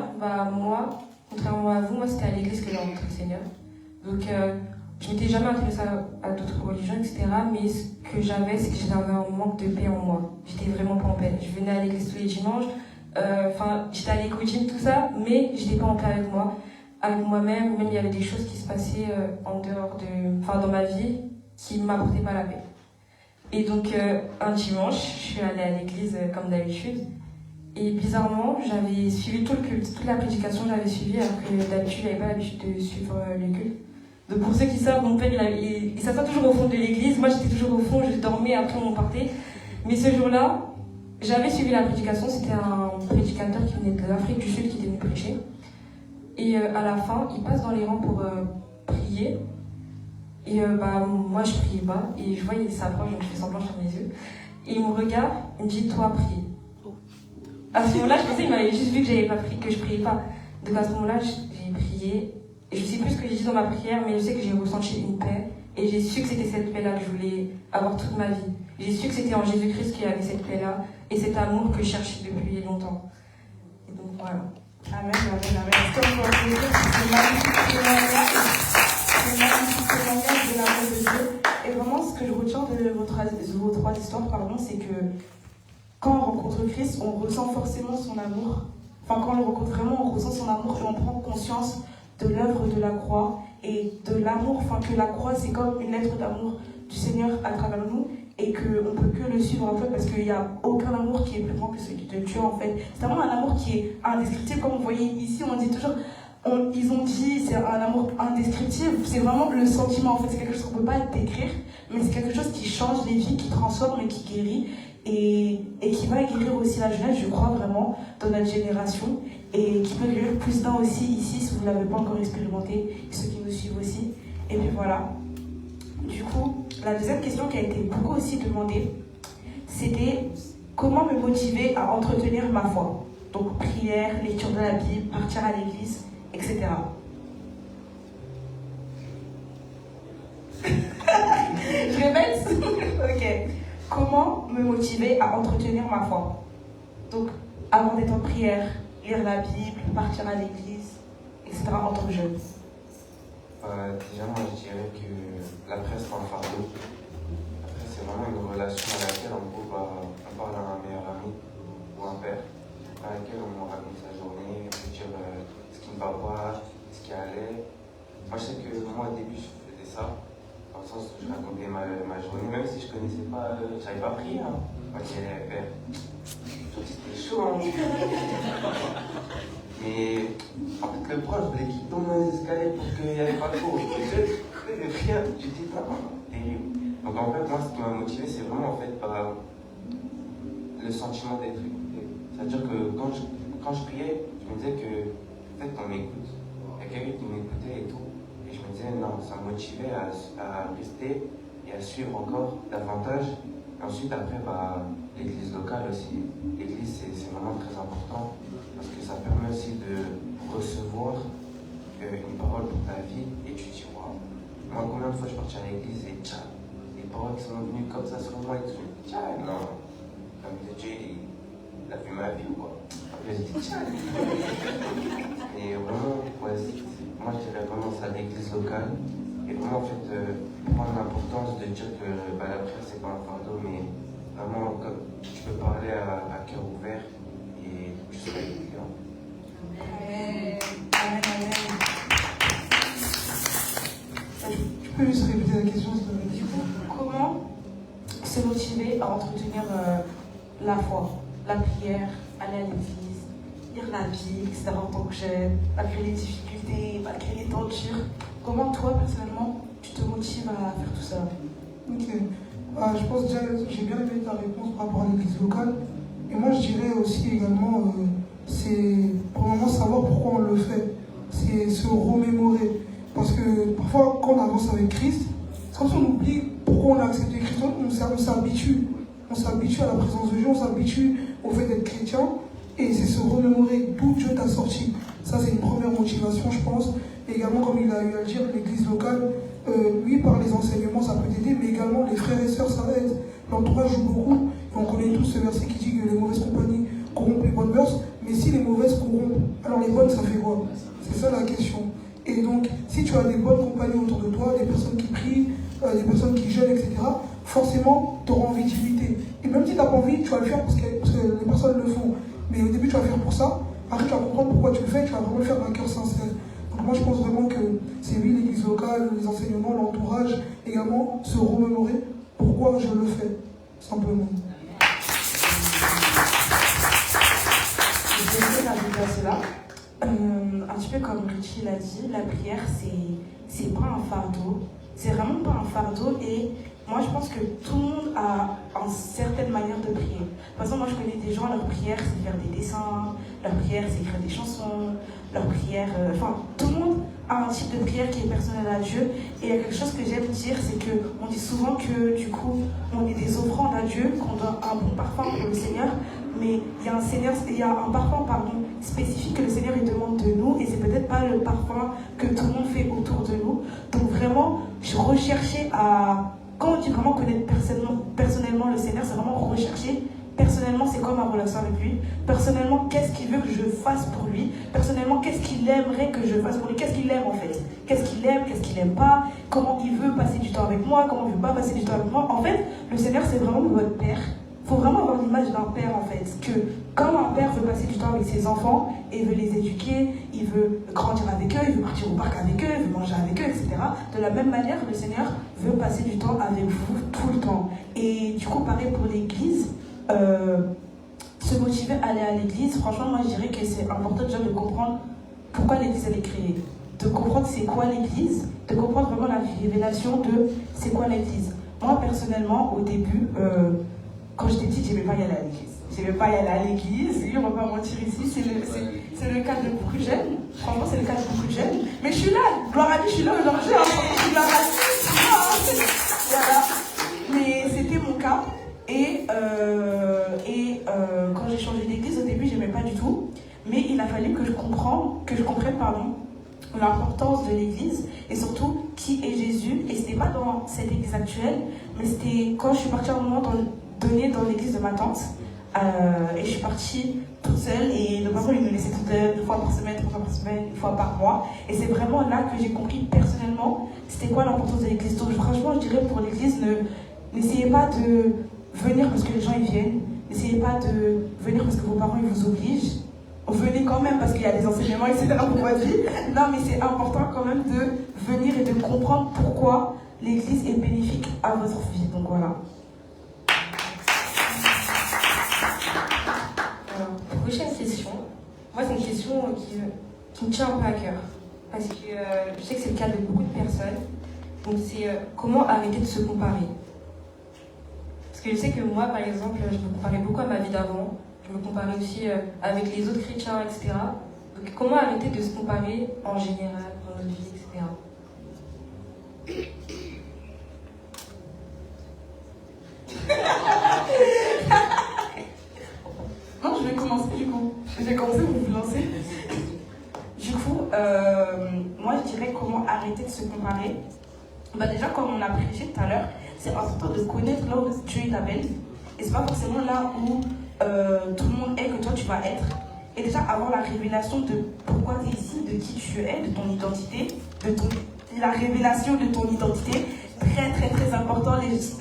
Moi, contrairement à vous, moi, c'était à l'église que j'ai rencontré le Seigneur. Donc, je m'étais jamais intéressée à d'autres religions, etc. Mais ce que j'avais, c'est que j'avais un manque de paix en moi. J'étais vraiment pas en paix. Je venais à l'église tous les dimanches. J'étais à l'écoutine, tout ça, mais j'étais pas en paix avec moi. Avec moi-même, même il y avait des choses qui se passaient dans ma vie qui ne m'apportaient pas la paix. Et donc, un dimanche, je suis allée à l'église comme d'habitude. Et bizarrement, j'avais suivi tout le culte, toute la prédication, j'avais suivi, alors que d'habitude, je n'avais pas l'habitude de suivre le culte. Donc, pour ceux qui savent, mon père, il s'assoit toujours au fond de l'église. Moi, j'étais toujours au fond, je dormais, après, on partait. Mais ce jour-là, j'avais suivi la prédication. C'était un prédicateur qui venait de l'Afrique du Sud qui était venu prêcher. Et à la fin, il passe dans les rangs pour prier. Et moi, je priais pas. Et je vois, il s'approche, donc je fais semblant, je ferme les yeux. Et il me regarde, il me dit, toi, prie. À ce moment-là, je pensais qu'il m'avait juste vu que j'avais pas prié, que je priais pas. Donc à ce moment-là, j'ai prié. Et je sais plus ce que j'ai dit dans ma prière, mais je sais que j'ai ressenti une paix. Et j'ai su que c'était cette paix-là que je voulais avoir toute ma vie. J'ai su que c'était en Jésus-Christ qu'il y avait cette paix-là. Et cet amour que je cherchais depuis longtemps. Et donc voilà. Amen, amen, amen. Est-ce qu'on peut dire que c'est magnifique témoignage de l'amour de Dieu? Et vraiment, ce que je retiens de vos trois histoires, c'est que quand on rencontre Christ, on ressent forcément son amour. Enfin, quand on le rencontre vraiment, on ressent son amour et on prend conscience de l'œuvre de la croix et de l'amour. Enfin, que la croix, c'est comme une lettre d'amour du Seigneur à travers nous et qu'on ne peut que le suivre en fait parce qu'il n'y a aucun amour qui est plus grand que celui de Dieu en fait. C'est vraiment un amour qui est indescriptible. Comme vous voyez ici, on dit toujours, ils ont dit c'est un amour indescriptible. C'est vraiment le sentiment en fait. C'est quelque chose qu'on ne peut pas décrire, mais c'est quelque chose qui change les vies, qui transforme et qui guérit. Et qui va guérir aussi la jeunesse, je crois vraiment, dans notre génération, et qui peut guérir plus d'un aussi ici, si vous ne l'avez pas encore expérimenté, ceux qui nous suivent aussi. Et puis voilà. Du coup, la deuxième question qui a été beaucoup aussi demandée, c'était comment me motiver à entretenir ma foi. Donc prière, lecture de la Bible, partir à l'église, etc. Je répète. Ok. Comment me motiver à entretenir ma foi? Donc, avant d'être en prière, lire la Bible, partir à l'église, etc. entre jeunes. Déjà, moi, je dirais que la prière, c'est un fardeau. Après, c'est vraiment une relation à laquelle, en gros, on parle à un meilleur ami ou un père, à laquelle on raconte sa journée, on peut dire ce qui ne va pas, ce qui allait. Moi, je sais que moi, au début, je faisais ça. Dans le sens où je racontais ma journée, même si je connaissais pas, j'avais pas prié. Hein. Moi, je disais, père, c'était chaud. Hein. Mais en fait, le proche voulait qu'il tombe dans les escaliers pour qu'il n'y avait pas de cours. Je rien, je dis non, terrible. Donc en fait, moi, ce qui m'a motivé, c'est vraiment en fait le sentiment d'être écouté. C'est-à-dire que quand je priais, je me disais que en fait, on m'écoute. Il y a quelqu'un qui m'écoutait et tout. Et je me disais, non, ça me motivait à rester et à suivre encore davantage. Et ensuite, après, l'église locale aussi. L'église, c'est vraiment très important parce que ça permet aussi de recevoir une parole pour ta vie et tu te dis, waouh, moi, combien de fois je partais à l'église et tcha, les paroles qui sont venues comme ça sur moi et tout, je me dis, tcha, non, comme Dieu, il a vu ma vie ou quoi. Après, je dis, tcha. Et vraiment, moi, je dirais vraiment ça à l'église locale. Et vraiment, en fait, prendre l'importance de dire que la prière, c'est pas un fardeau, mais vraiment, comme tu peux parler à cœur ouvert et tu seras écouté. Amen. Amen, amen. Tu peux peux juste répéter la question, s'il te plaît? Du coup, comment se motiver à entretenir la foi, la prière, aller à l'église, lire la Bible, etc. en tant que jeune, malgré les difficultés, malgré les temps durs? Comment toi, personnellement, tu te motives à faire tout ça? Ok. Je pense déjà, j'ai bien aimé ta réponse par rapport à l'église locale. Et moi, je dirais aussi également, c'est probablement savoir pourquoi on le fait. C'est se remémorer. Parce que parfois, quand on avance avec Christ, c'est comme si on oublie pourquoi on a accepté Christ. On s'habitue. On s'habitue à la présence de Dieu, on s'habitue au fait d'être chrétien. Et c'est se remémorer d'où Dieu t'a sorti. Ça, c'est une première motivation, je pense. Et également, comme il a eu à le dire, l'église locale, lui, par les enseignements, ça peut t'aider, mais également les frères et sœurs, ça aide. L'entourage joue beaucoup. Et on connaît tous ce verset qui dit que les mauvaises compagnies corrompent les bonnes mœurs. Mais si les mauvaises corrompent, alors les bonnes, ça fait quoi? C'est ça la question. Et donc, si tu as des bonnes compagnies autour de toi, des personnes qui prient, des personnes qui jeûnent, etc., forcément, tu auras envie d'imiter. Et même si tu n'as pas envie, tu vas le faire parce que les personnes le font. Mais au début, tu vas le faire pour ça. Après, tu vas comprendre pourquoi tu le fais, tu vas vraiment le faire d'un cœur sincère. Donc moi, je pense vraiment que c'est oui, l'église locale, les enseignements, l'entourage, également se remémorer pourquoi je le fais, simplement. Je vais rajouter à cela. Un petit peu comme Richie l'a dit, la prière, c'est pas un fardeau. C'est vraiment pas un fardeau. Et moi, je pense que tout le monde a une certaine manière de prier. Par exemple, moi, je connais des gens, leur prière, c'est faire des dessins. Leur prière, c'est écrire des chansons. Leur prière... Enfin, tout le monde a un type de prière qui est personnel à Dieu. Et il y a quelque chose que j'aime dire, c'est qu'on dit souvent que, du coup, on est des offrandes à Dieu, qu'on donne un bon parfum pour le Seigneur. Mais il y a un parfum spécifique que le Seigneur il demande de nous, et c'est peut-être pas le parfum que tout le monde fait autour de nous. Donc vraiment, je recherchais à... Quand on dit vraiment connaître personnellement le Seigneur, c'est vraiment rechercher. Personnellement, c'est quoi ma relation avec lui? Personnellement, qu'est-ce qu'il veut que je fasse pour lui? Personnellement, qu'est-ce qu'il aimerait que je fasse pour lui? Qu'est-ce qu'il aime en fait? Qu'est-ce qu'il aime pas? Comment il veut passer du temps avec moi? Comment il veut pas passer du temps avec moi? En fait, le Seigneur, c'est vraiment votre Père. Il faut vraiment avoir l'image d'un père en fait, que quand un père veut passer du temps avec ses enfants et veut les éduquer, il veut grandir avec eux, il veut partir au parc avec eux, il veut manger avec eux, etc. De la même manière, le Seigneur veut passer du temps avec vous tout le temps. Et du coup, pareil pour l'église, se motiver à aller à l'église, franchement, moi je dirais que c'est important déjà de comprendre pourquoi l'église elle est créée. De comprendre c'est quoi l'église, de comprendre vraiment la révélation de c'est quoi l'église. Moi personnellement, au début, quand j'étais petite, j'aimais pas y aller à l'église. J'aimais pas y aller à l'église, on va pas mentir ici, c'est le cas de beaucoup de jeunes. Franchement, c'est le cas de beaucoup de jeunes. Mais je suis là, gloire à Dieu, je suis là aujourd'hui, je suis gloire à Dieu. Voilà. Mais c'était mon cas. Et quand j'ai changé d'église, au début, j'aimais pas du tout. Mais il a fallu que je comprenne l'importance de l'église et surtout qui est Jésus. Et c'était pas dans cette église actuelle, mais c'était quand je suis partie à un moment donné dans l'église de ma tante. Et je suis partie toute seule et nos parents ils nous laissaient toute seule, 2 fois par semaine, 3 fois par semaine, 1 fois par mois. Et c'est vraiment là que j'ai compris personnellement c'était quoi l'importance de l'église. Donc franchement, je dirais pour l'église, n'essayez pas de venir parce que les gens ils viennent. N'essayez pas de venir parce que vos parents ils vous obligent. Venez quand même parce qu'il y a des enseignements, etc. pour votre vie. Non, mais c'est important quand même de venir et de comprendre pourquoi l'église est bénéfique à votre vie. Donc voilà. Alors, prochaine question. Moi, c'est une question qui me tient un peu à cœur. Parce que je sais que c'est le cas de beaucoup de personnes. Donc, c'est comment arrêter de se comparer. Parce que je sais que moi, par exemple, je me comparais beaucoup à ma vie d'avant. Je me comparais aussi avec les autres chrétiens, etc. Donc, comment arrêter de se comparer en général, dans notre vie, etc. Non, je vais commencer du coup. Je vais commencer, vous vous lancez. Du coup, moi je dirais comment arrêter de se comparer. Bah déjà, comme on a prêché tout à l'heure, c'est important de connaître là où Dieu t'appelle. Et c'est pas forcément là où tout le monde est que toi tu vas être. Et déjà avoir la révélation de pourquoi tu es ici, de qui tu es, de ton identité, la révélation de ton identité. Très très très important.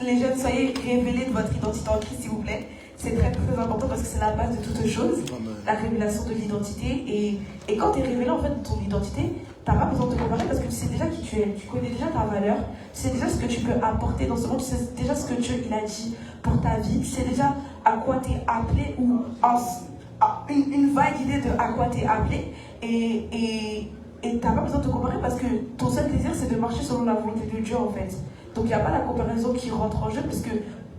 Les jeunes, soyez révélés de votre identité en Christ, s'il vous plaît. C'est très très important parce que c'est la base de toute chose, la révélation de l'identité. Et quand tu es révélé en fait de ton identité, tu n'as pas besoin de te comparer parce que tu sais déjà qui tu es, tu connais déjà ta valeur, tu sais déjà ce que tu peux apporter dans ce monde, tu sais déjà ce que Dieu il a dit pour ta vie, tu sais déjà à quoi tu es appelé ou une vague idée de à quoi tu es appelé et tu n'as pas besoin de te comparer parce que ton seul désir c'est de marcher selon la volonté de Dieu en fait. Donc il n'y a pas la comparaison qui rentre en jeu parce que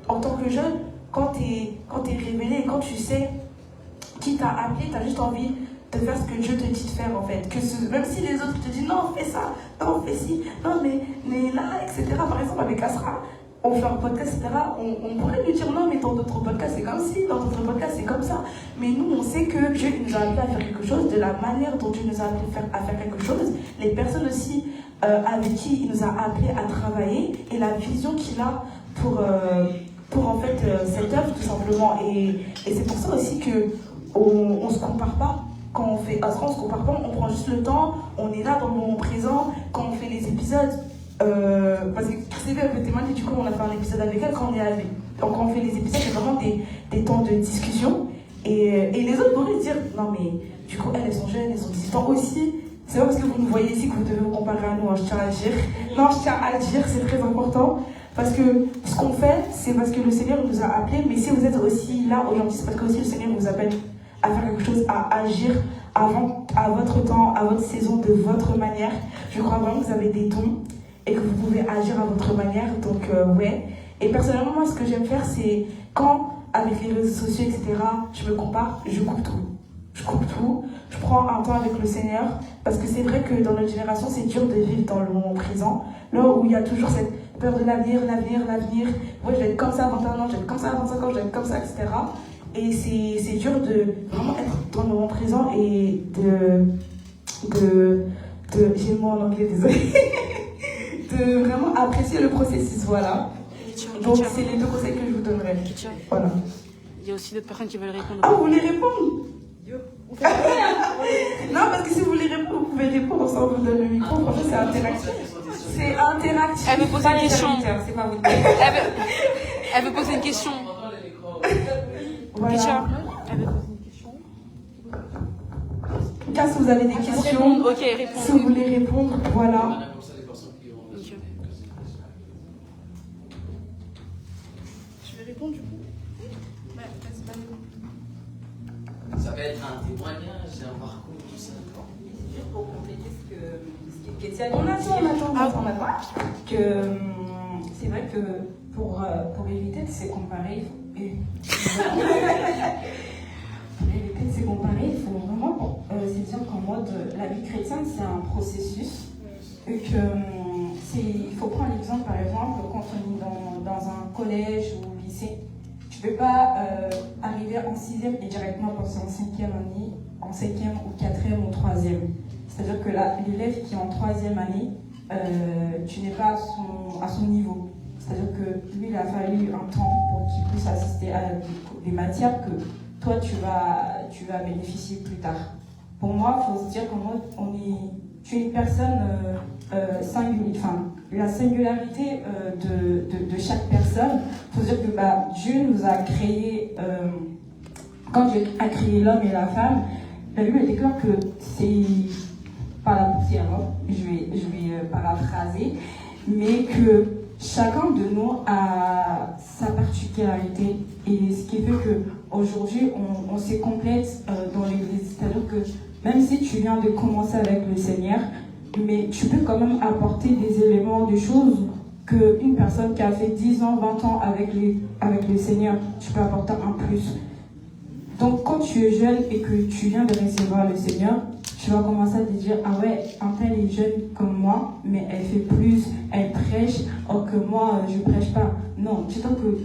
en tant que jeune, quand tu es révélé, quand tu sais qui t'a appelé, tu as juste envie de faire ce que Dieu te dit de faire en fait. Même si les autres te disent non, fais ça, non, fais ci, non, mais là, etc. Par exemple, avec Asra, on fait un podcast, etc. On pourrait lui dire non, mais dans d'autres podcasts, c'est comme ci, dans d'autres podcasts, c'est comme ça. Mais nous, on sait que Dieu nous a appelé à faire quelque chose, de la manière dont Dieu nous a appelé à faire quelque chose. Les personnes aussi avec qui il nous a appelé à travailler et la vision qu'il a pour en fait cette œuvre, tout simplement. Et c'est pour ça aussi qu'on ne se compare pas. Quand on fait Asra, on ne se compare pas, on prend juste le temps, on est là dans le moment présent, quand on fait les épisodes. Parce que Christine peut témoigner, du coup on a fait un épisode avec elle quand on est avec. Donc quand on fait les épisodes, c'est vraiment des temps de discussion. Et les autres pourraient dire, non mais du coup elles sont jeunes, elles ont 18 ans aussi. C'est pas parce que vous nous voyez ici que vous devez vous comparer à nous, hein, je tiens à dire. Non, je tiens à dire, c'est très important. Parce que ce qu'on fait, c'est parce que le Seigneur nous a appelés. Mais si vous êtes aussi là aujourd'hui, c'est parce que aussi le Seigneur vous appelle à faire quelque chose, à agir à votre temps, à votre saison, de votre manière. Je crois vraiment que vous avez des dons et que vous pouvez agir à votre manière. Donc, ouais. Et personnellement, moi, ce que j'aime faire, c'est quand, avec les réseaux sociaux, etc., je me compare, je coupe tout. Je coupe tout. Je prends un temps avec le Seigneur. Parce que c'est vrai que dans notre génération, c'est dur de vivre dans le moment présent. Là où il y a toujours cette peur de l'avenir. Ouais, je vais être comme ça à 21 ans, je vais être comme ça à 25 ans, je vais être comme ça, etc. Et c'est dur de vraiment être dans le moment présent et j'ai le mot en anglais, désolé, de vraiment apprécier le processus, voilà. Donc c'est les deux conseils que je vous donnerai. Voilà. Il y a aussi d'autres personnes qui veulent répondre. Ah, vous voulez répondre? Non, parce que si vous voulez répondre, vous pouvez répondre sans vous donner le micro. Franchement, c'est interactif. C'est interactif. Elle veut poser une question. C'est pas vous. Elle veut poser une question. Voilà. Elle veut poser une question. En tout cas, si vous avez des questions, Ok, répondez. si vous voulez répondre, voilà. Je vais répondre du coup. Ça va être un témoignage, un parcours, tout ça. Juste pour compléter ce que Kétia dit. On attend. Que c'est vrai que pour éviter de se comparer, pour éviter de se comparer, il faut vraiment se dire qu'en mode la vie chrétienne c'est un processus et que il faut prendre l'exemple par exemple quand on est dans un collège ou au lycée. Tu ne peux pas arriver en 6e et directement passer en 5e année, en 5e ou 4e ou 3e. C'est-à-dire que l'élève qui est en 3e année, tu n'es pas à son niveau. C'est-à-dire que lui, il a fallu un temps pour qu'il puisse assister à des matières que toi, tu vas bénéficier plus tard. Pour moi, il faut se dire qu'en tu es une personne singulière. Enfin, la singularité de chaque personne, il faut se dire que Dieu nous a créé, quand Dieu a créé l'homme et la femme, la Bible déclare que c'est pas la poussière, je vais paraphraser, mais que chacun de nous a sa particularité et ce qui fait qu'aujourd'hui on se complète dans l'église. C'est-à-dire que même si tu viens de commencer avec le Seigneur, mais tu peux quand même apporter des éléments, des choses qu'une personne qui a fait 10 ans, 20 ans avec le Seigneur, tu peux apporter un plus. Donc quand tu es jeune et que tu viens de recevoir le Seigneur, tu vas commencer à te dire, ah ouais, un tel est jeune comme moi, mais elle fait plus, elle prêche, or que moi, je prêche pas. Non, tu sais que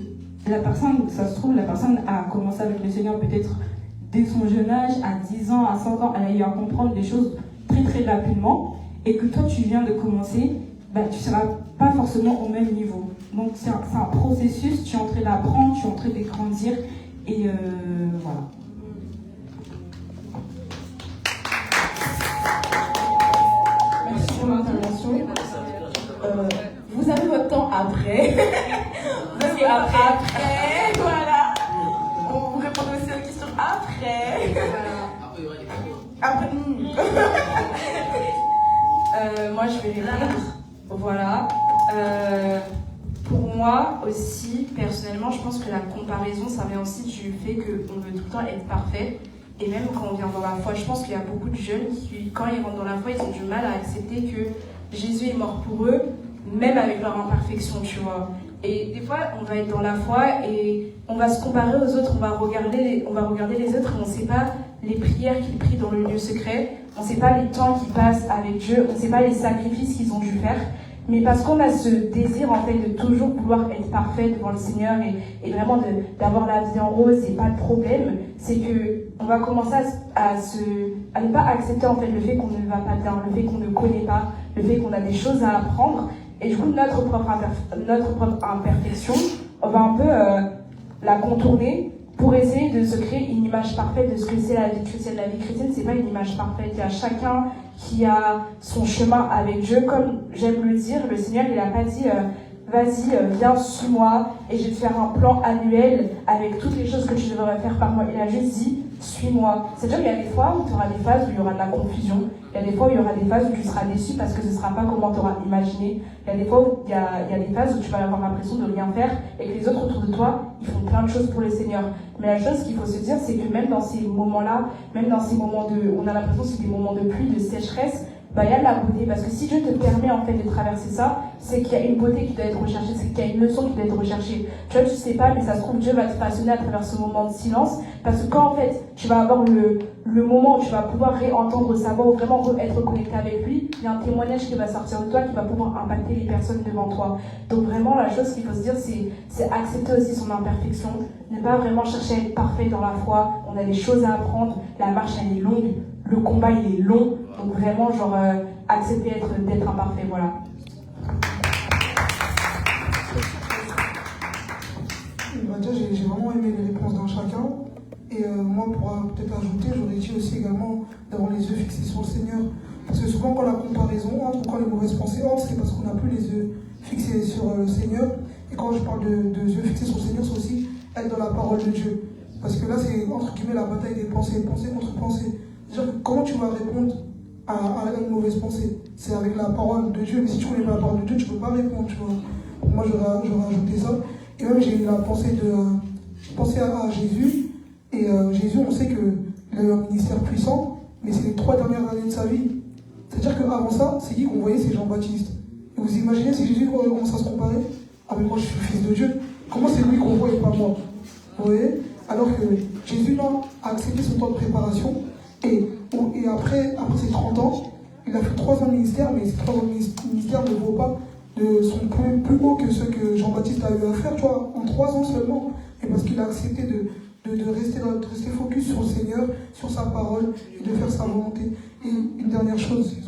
la personne, ça se trouve, la personne a commencé avec le Seigneur peut-être dès son jeune âge, à 10 ans, à 5 ans, elle a eu à comprendre des choses très très rapidement, et que toi, tu viens de commencer, tu ne seras pas forcément au même niveau. Donc c'est un processus, tu es en train d'apprendre, tu es en train de grandir, et voilà. Merci pour l'intervention. Vous avez votre temps après. Vous avez après, voilà. Vous répondez aussi aux questions après. Après. Moi, je vais répondre. Voilà. Pour moi aussi, personnellement, je pense que la comparaison, ça vient aussi du fait qu'on veut tout le temps être parfait. Et même quand on vient dans la foi, je pense qu'il y a beaucoup de jeunes qui, quand ils rentrent dans la foi, ils ont du mal à accepter que Jésus est mort pour eux, même avec leur imperfection, tu vois. Et des fois, on va être dans la foi et on va se comparer aux autres, on va regarder les autres et on ne sait pas les prières qu'ils prient dans le lieu secret, on ne sait pas les temps qu'ils passent avec Dieu, on ne sait pas les sacrifices qu'ils ont dû faire. Mais parce qu'on a ce désir en fait de toujours vouloir être parfait devant le Seigneur et vraiment d'avoir la vie en rose et pas de problème, c'est que on va commencer à ne pas accepter en fait le fait qu'on ne va pas bien, le fait qu'on ne connaît pas, le fait qu'on a des choses à apprendre. Et du coup, notre propre imperfection, on va un peu la contourner pour essayer de se créer une image parfaite de ce que c'est la vie chrétienne. La vie chrétienne, c'est pas une image parfaite. Il y a chacun qui a son chemin avec Dieu. Comme j'aime le dire, le Seigneur, il n'a pas dit vas-y, viens, suis-moi et je vais te faire un plan annuel avec toutes les choses que tu devrais faire par mois. Il a juste dit suis-moi. C'est-à-dire qu'il y a des fois où tu auras des phases où il y aura de la confusion. Il y a des fois où il y aura des phases où tu seras déçu parce que ce ne sera pas comment tu auras imaginé. Il y a des fois où il y a des phases où tu vas avoir l'impression de rien faire et que les autres autour de toi, ils font plein de choses pour le Seigneur. Mais la chose qu'il faut se dire, c'est que même dans ces moments-là, même dans ces moments on a l'impression que c'est des moments de pluie, de sécheresse, il y a de la beauté, parce que si Dieu te permet en fait de traverser ça, c'est qu'il y a une beauté qui doit être recherchée, c'est qu'il y a une leçon qui doit être recherchée. Tu vois, tu sais pas, mais ça se trouve, Dieu va te passionner à travers ce moment de silence, parce que quand en fait tu vas avoir le moment où tu vas pouvoir réentendre sa voix, ou vraiment être connecté avec lui, il y a un témoignage qui va sortir de toi, qui va pouvoir impacter les personnes devant toi. Donc vraiment, la chose qu'il faut se dire, c'est accepter aussi son imperfection, ne pas vraiment chercher à être parfait dans la foi. On a des choses à apprendre, la marche elle est longue, le combat il est long, donc vraiment genre accepter d'être imparfait, voilà. Déjà, j'ai vraiment aimé les réponses d'un chacun. Et moi, pour peut-être ajouter, j'aurais dit aussi également d'avoir les yeux fixés sur le Seigneur. Parce que souvent, quand la comparaison entre, quand les mauvaises pensées entrent, c'est parce qu'on n'a plus les yeux fixés sur le Seigneur. Et quand je parle de yeux fixés sur le Seigneur, c'est aussi être dans la parole de Dieu. Parce que là, c'est entre guillemets la bataille des pensées, pensée contre pensée. C'est-à-dire que comment tu vas répondre à une mauvaise pensée? C'est avec la parole de Dieu. Mais si tu ne connais pas la parole de Dieu, tu ne peux pas répondre, tu vois. Donc moi, j'aurais ajouté ça. Et même, j'ai eu la pensée à Jésus. Et Jésus, on sait qu'il a eu un ministère puissant, mais c'est les 3 dernières années de sa vie. C'est-à-dire qu'avant ça, c'est qui qu'on voyait? C'est Jean-Baptiste. Et vous imaginez si Jésus commence à se comparer? Ah, mais moi, je suis le fils de Dieu. Comment c'est lui qu'on voit et pas moi? Vous voyez? Alors que Jésus, là, a accepté son temps de préparation. Et après ces 30 ans, il a fait 3 ans de ministère, mais ces 3 ans de ministère ne vaut pas sont plus hauts que ceux que Jean-Baptiste a eu à faire, tu vois, en 3 ans seulement. Et parce qu'il a accepté de rester focus sur le Seigneur, sur sa parole, et de faire sa volonté. Et une dernière chose, c'est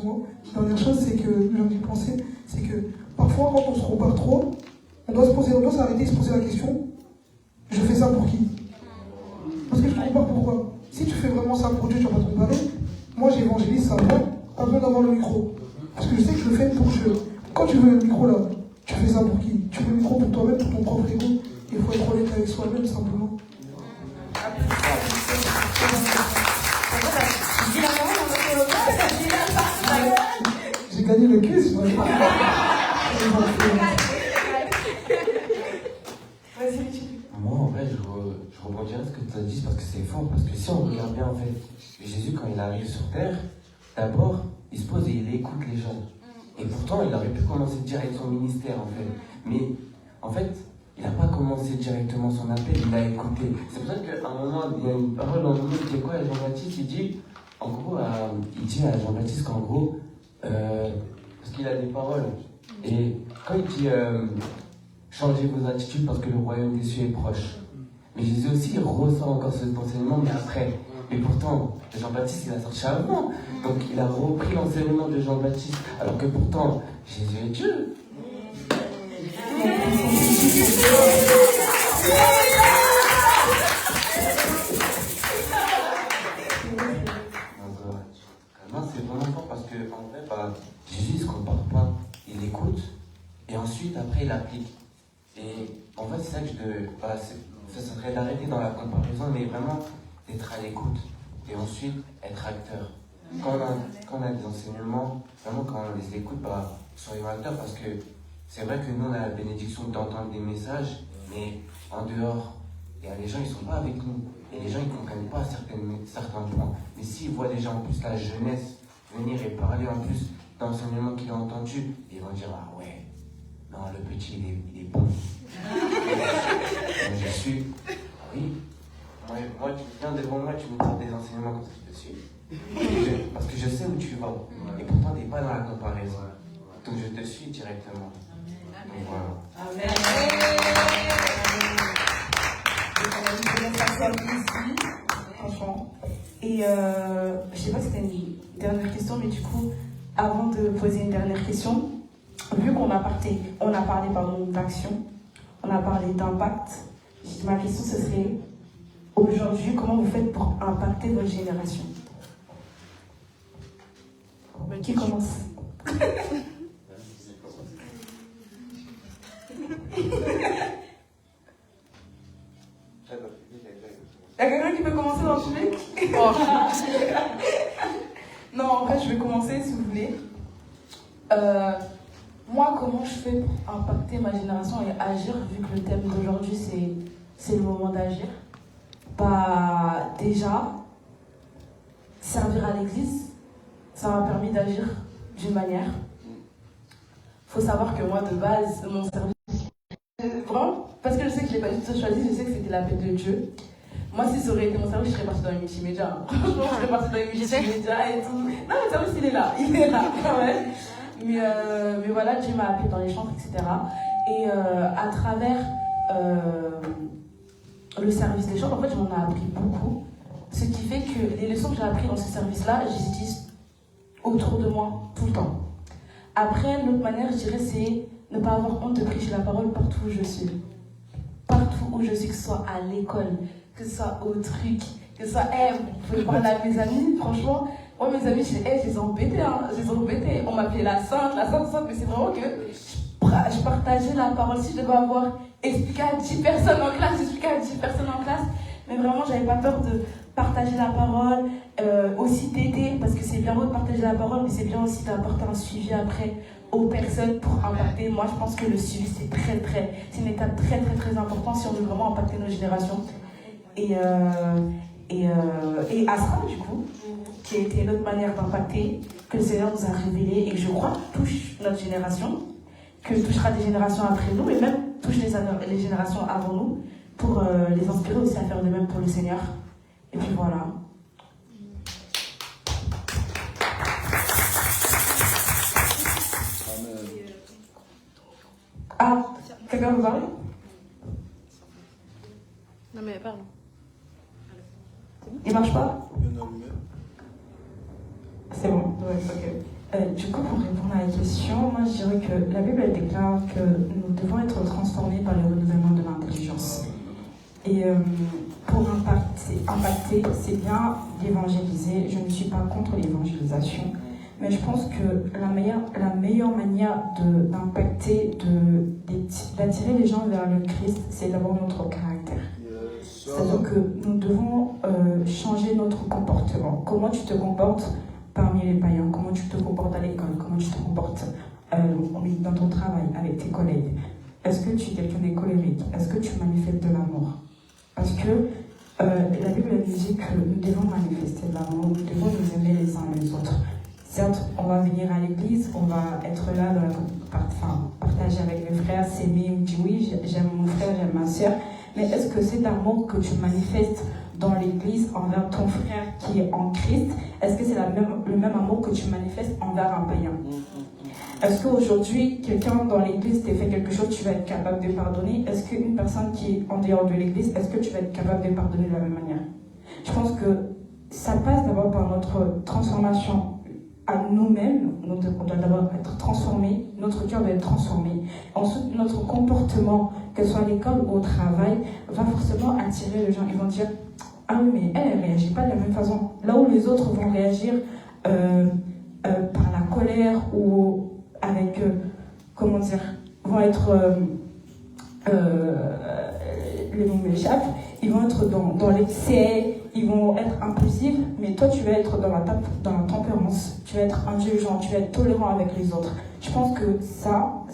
que, j'ai envie de penser, c'est que parfois, quand on se compare trop, on doit s'arrêter et se poser la question, je fais ça pour qui? Parce que je ne compare pourquoi? Si tu fais vraiment ça pour Dieu, tu ne vas pas te comparer. Moi, j'évangélise ça, pas besoin d'avoir le micro. Parce que je sais que je le fais pour Dieu. Quand tu veux le micro là, tu fais ça pour qui? Tu veux le micro pour toi-même, pour ton propre ego. Il faut être honnête avec soi-même, simplement. J'ai gagné le quiz, moi. Moi, en vrai, je rebondirais ce que tu as dit parce que c'est fort. Parce que si on regarde bien, en fait, Jésus, quand il arrive sur terre, d'abord, il se pose et il écoute les gens. Et pourtant, il aurait pu commencer direct son ministère, en fait. Mais, en fait, il n'a pas commencé directement son appel, il a écouté. C'est pour ça qu'à un moment, il y a une parole dans le monde qui est quoi à Jean-Baptiste? Il dit, en gros, il dit à Jean-Baptiste qu'en gros, parce qu'il a des paroles. Et quand il dit, changez vos attitudes parce que le royaume des cieux est proche. Mais Jésus aussi, il ressent encore cet enseignement, mais après. Et pourtant, Jean-Baptiste, il a sorti avant. Donc, il a repris l'enseignement de Jean-Baptiste. Alors que pourtant, Jésus est Dieu. Non, c'est vraiment fort parce que, en vrai, Jésus, il ne se compare pas. Il écoute et ensuite, après, il applique. Et en fait, c'est ça que ça serait d'arrêter dans la comparaison, mais vraiment d'être à l'écoute et ensuite être acteur. quand on a des enseignements, vraiment quand on les écoute, bah, soyons acteurs parce que c'est vrai que nous on a la bénédiction d'entendre des messages, mais en dehors, les gens ils sont pas avec nous et les gens ils comprennent pas certains points. Mais s'ils voient déjà en plus la jeunesse venir et parler en plus d'enseignements qu'ils ont entendus, ils vont dire ah ouais, non le petit il est bon. Moi je suis, oui, moi tu viens devant moi, tu me dis des enseignements comme ça, je te suis. Parce que je sais où tu vas et pourtant tu n'es pas dans la comparaison. Donc je te suis directement. Donc voilà. Amen. Franchement. Et je sais pas si c'était une dernière question, mais du coup, avant de poser une dernière question, vu qu'on a parlé d'action, on a parlé d'impact, ma question ce serait aujourd'hui, comment vous faites pour impacter votre génération? Qui commence? Il y a quelqu'un qui peut commencer dans le public? Non, en fait, je vais commencer si vous voulez. Moi, comment je fais pour impacter ma génération et agir, vu que le thème d'aujourd'hui, c'est le moment d'agir? Bah, déjà, servir à l'église, ça m'a permis d'agir d'une manière. Il faut savoir que moi, de base, mon service, vraiment, parce que je sais que je ne l'ai pas du tout choisi, je sais que c'était l'appel de Dieu. Moi, si ça aurait été mon service, je serais partie dans les multimédias. Franchement, je serais partie dans les multimédias et tout. Non, le service, il est là quand même. Mais voilà, Dieu m'a appelé dans les chantres, etc. Et à travers le service des chantres, en fait, je m'en ai appris beaucoup. Ce qui fait que les leçons que j'ai apprises dans ce service-là, je les utilise autour de moi, tout le temps. Après, l'autre manière, je dirais, c'est ne pas avoir honte de prêcher la parole partout où je suis. Partout où je suis, que ce soit à l'école, que ce soit au truc, que ce soit, vous pouvez parler à mes amis, franchement, moi mes amis, je les ai embêtés, on m'appelait la sainte, mais c'est vraiment que je partageais la parole. Si je devais avoir expliqué à 10 personnes en classe, mais vraiment j'avais pas peur de partager la parole, aussi d'aider, parce que c'est bien beau de partager la parole, mais c'est bien aussi d'apporter un suivi après aux personnes pour impacter. Moi je pense que le suivi c'est une étape très importante si on veut vraiment impacter nos générations. Et Asra, du coup, qui a été notre manière d'impacter, que le Seigneur nous a révélé et que je crois touche notre génération, que touchera des générations après nous, et même touche les générations avant nous, pour les inspirer aussi à faire de même pour le Seigneur. Et puis voilà. Amen. Ah, quelqu'un veut parler? Non mais pardon. Il marche pas? Bien allumé. C'est bon, ouais, ok. Du coup, pour répondre à la question, moi je dirais que la Bible elle déclare que nous devons être transformés par le renouvellement de l'intelligence. Et pour impacter, c'est bien d'évangéliser. Je ne suis pas contre l'évangélisation, mais je pense que la meilleure manière d'impacter, d'attirer les gens vers le Christ, c'est d'avoir notre caractère. C'est-à-dire que nous devons changer notre comportement. Comment tu te comportes parmi les païens? Comment tu te comportes à l'école? Comment tu te comportes dans ton travail, avec tes collègues? Est-ce que tu es quelqu'un de colérique? Est-ce que tu manifestes de l'amour? Parce que la Bible nous dit que nous devons manifester de l'amour, nous devons nous aimer les uns les autres. Certes, on va venir à l'église, on va être là, partager avec mes frères, s'aimer, on dit oui, j'aime mon frère, j'aime ma soeur. Mais est-ce que c'est l'amour que tu manifestes dans l'église envers ton frère qui est en Christ? Est-ce que c'est le même amour que tu manifestes envers un païen? Est-ce qu'aujourd'hui, quelqu'un dans l'église t'a fait quelque chose, tu vas être capable de pardonner? Est-ce qu'une personne qui est en dehors de l'église, est-ce que tu vas être capable de pardonner de la même manière? Je pense que ça passe d'abord par notre transformation à nous-mêmes. On doit d'abord être transformé, notre cœur doit être transformé. Ensuite, notre comportement, que ce soit à l'école ou au travail, va forcément attirer les gens. Ils vont dire, ah oui, mais elle ne réagit pas de la même façon. Là où les autres vont réagir par la colère ou avec, vont être, le nom m'échappe, ils vont être dans l'excès, ils vont être impulsifs, mais toi tu vas être dans la tempérance, tu vas être indulgent, tu vas être tolérant avec les autres. Je pense que ça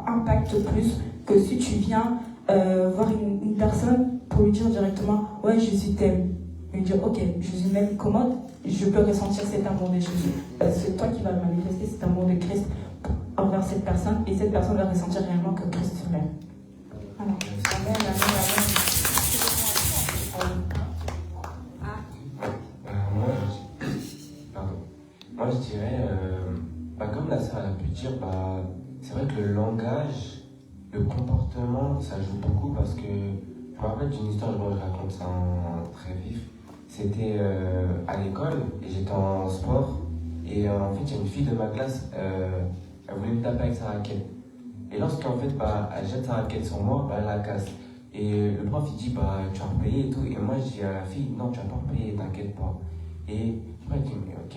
impacte plus que si tu viens voir une personne pour lui dire directement « Ouais, je suis tel ». Lui dire « Ok, je suis même commode, je peux ressentir cet amour de Jésus. » C'est toi qui vas manifester cet amour de Christ envers cette personne, et cette personne va ressentir réellement que Christ l'aime. Alors, amen, amen, amen. Moi, je dirais, comme la sœur a pu dire, c'est vrai que le langage, le comportement, ça joue beaucoup parce que je me rappelle d'une histoire, je raconte ça en très vif. C'était à l'école et j'étais en sport et en fait, il y a une fille de ma classe, elle voulait me taper avec sa raquette. Et lorsqu'en fait, elle jette sa raquette sur moi, elle la casse. Et le prof il dit tu vas repayer et tout. Et moi je dis à la fille non, tu vas pas repayer, t'inquiète pas. Et après il dit mais ok.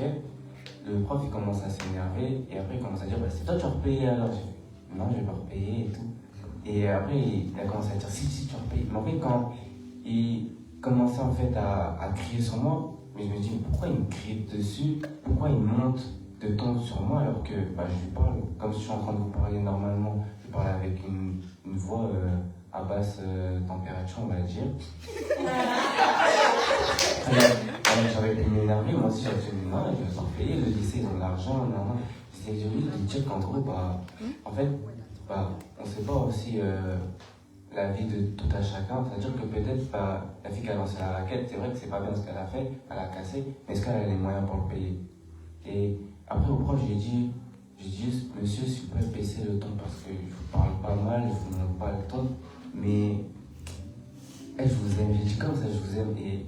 Le prof il commence à s'énerver et après il commence à dire c'est toi tu vas repayer alors. Je dis non, je vais pas repayer et tout. Et après il a commencé à dire si tu vas repayer. Mais en fait quand il commençait en fait à crier sur moi, mais je me dis mais pourquoi il me crie dessus, pourquoi il monte de ton sur moi alors que je lui parle comme si je suis en train de vous parler normalement. Je parle avec une voix à basse température, on va dire. J'avais pu m'énerver, moi aussi j'avais fait non, je vais s'en payer, le lycée ils ont de l'argent, j'ai envie de dire qu'en gros, en fait, on sait pas aussi la vie de tout à chacun, c'est-à-dire que peut-être la fille qui a lancé la raquette, c'est vrai que c'est pas bien ce qu'elle a fait, elle a cassé, mais est-ce qu'elle a les moyens pour le payer? Et après au prof, j'ai dit juste, monsieur, s'il vous plaît, baissez le ton parce que je vous parle pas mal, je vous montre pas le ton, mais je vous aime, j'ai dit comme ça, je vous aime. Et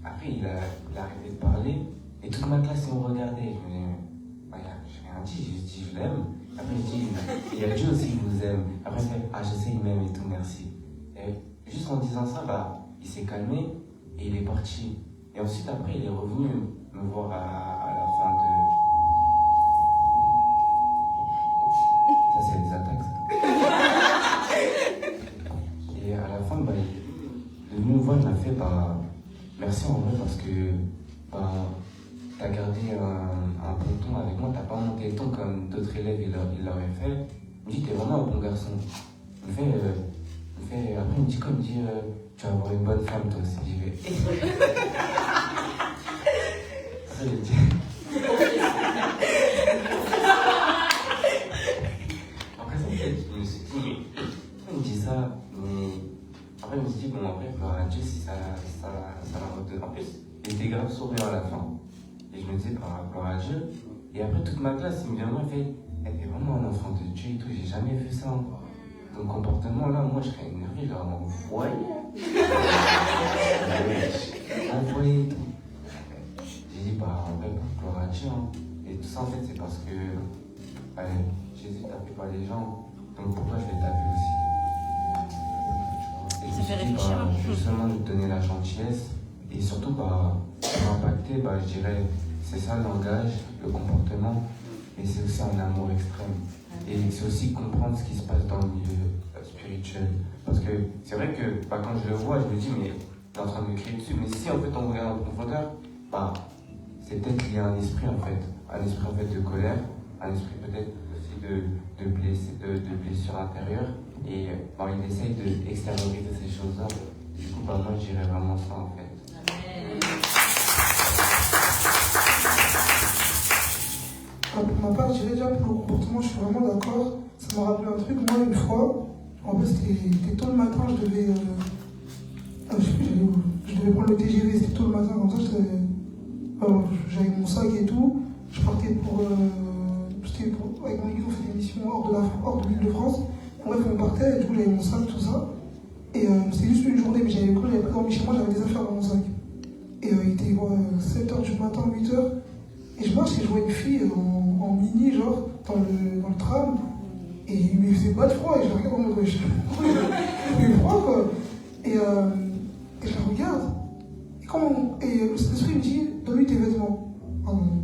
après, il a arrêté de parler et toute ma classe me regardait. Je me disais, j'ai rien dit, j'ai dit je l'aime. Après, je dis, il y a Dieu aussi qui vous aime. Après, il fait, je sais, il m'aime et tout, merci. Et juste en disant ça, il s'est calmé et il est parti. Et ensuite, après, il est revenu me voir à la fin de. Ça, c'est des attaques, ça. Et à la fin, il est venu me voir, il m'a fait merci en vrai parce que t'as gardé un bon ton avec moi, t'as pas monté le ton comme d'autres élèves ils l'auraient fait. Il me dit t'es vraiment un bon garçon. Il me fait après il me dit tu vas avoir une bonne femme toi aussi. J'y vais. Après j'ai dit. Après ça, je me suis dit mais il me dit ça, mais après je me suis dit bon après gloire à Dieu si ça la redonne. En plus il était grave souriant à la fin. Et je me disais, gloire à Dieu. Et après, toute ma classe, il me vient, il fait, elle est vraiment un enfant de Dieu et tout, j'ai jamais vu ça encore. Ton comportement là, moi je serais énervé, genre, envoyé. Envoyé et tout. J'ai dit, en vrai, gloire à Dieu. Hein. Et tout ça, en fait, c'est parce que Jésus tapait pas les gens, donc pourquoi je vais taper aussi? Et je me suis dit, justement, de donner la gentillesse et surtout, pour impacter, je dirais, c'est ça le langage, le comportement, mais c'est aussi un amour extrême. Et c'est aussi comprendre ce qui se passe dans le milieu spirituel. Parce que c'est vrai que quand je le vois, je me dis, mais il est en train de me crier dessus. Mais si en fait on regarde en profondeur, c'est peut-être lié à un esprit en fait. Un esprit en fait de colère, un esprit peut-être aussi de blessure intérieure. Et il essaye d'extérioriser ces choses-là. Du coup, moi je dirais vraiment ça en fait. Pour ma part, je dirais déjà pour le comportement, je suis vraiment d'accord. Ça m'a rappelé un truc. Moi, une fois, en fait, c'était tôt le matin, je devais prendre le TGV, c'était tôt le matin, comme ça, j'avais mon sac et tout. Je partais avec mon équipe, on fait des missions hors de l'île de France. Bref, on partait, et du coup, j'avais mon sac, tout ça. Et c'était juste une journée, mais j'avais pas dormi chez moi, j'avais des affaires dans mon sac. Et il était 7h du matin, 8h. Et je marche et je vois une fille en mini, genre, dans le tram. Et il me faisait pas de froid. Et je la regarde en mode, il fait froid, quoi. Et je la regarde. Et l'esprit me dit, donne-lui tes vêtements. Ah non.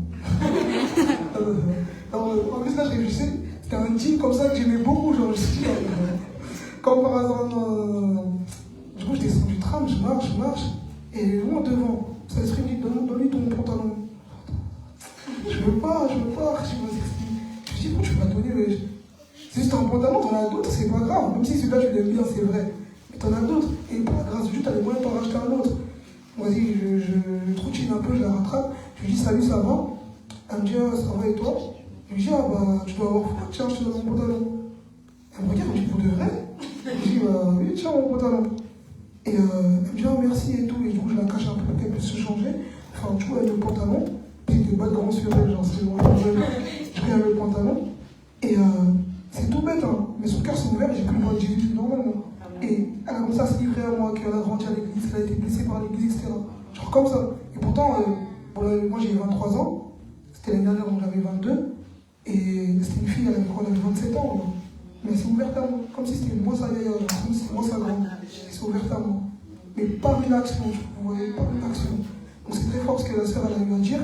En plus, là, je réfléchissais. C'était un jean comme ça que j'aimais beaucoup. Genre, je suis dit, comme par hasard, non. Du coup, je descends du tram, je marche. Et loin devant, Saint-Esprit me dit, donne-lui ton pantalon. Je veux pas. Je me dis, pourquoi tu m'as donné? C'est juste un pantalon, t'en as d'autres, c'est pas grave. Même si celui-là tu l'aimes bien, c'est vrai. Mais t'en as d'autres. Et par la grâce de Dieu, t'as les moyens de t'en racheter un autre. Vas-y, je troutine un peu, je la rattrape. Je lui dis, salut, ça va? Elle me dit, ah, ça va et toi? Je lui dis, ah bah, tu dois avoir froid, tiens, je te donne mon pantalon. Elle me regarde, elle me dit, pour de vrai? Je lui dis, bah oui, tiens, mon pantalon. Et elle me dit, ah, merci et tout. Et du coup, je la cache un peu pour qu'elle puisse se changer. Enfin, du coup, elle a le pantalon. J'étais pas de grand sur elle, genre, c'est bon, je regarde le pantalon. Et c'est tout bête, hein. Mais son cœur s'est ouvert et j'ai pu le voir de Jésus normalement. Et elle a commencé à se livrer à moi, qu'elle a grandi à l'église, qu'elle a été blessée par l'église, etc. Genre comme ça. Et pourtant, moi j'ai 23 ans, c'était l'année dernière, donc j'avais 22. Et c'était une fille, elle avait 27 ans. Alors. Mais elle s'est ouverte à moi, comme si c'était moi sa yaya, comme si c'était moi sa grande. Elle s'est ouverte à moi. Mais par une action, vous voyez, par une action. Donc c'est très fort ce que la sœur a eu à dire.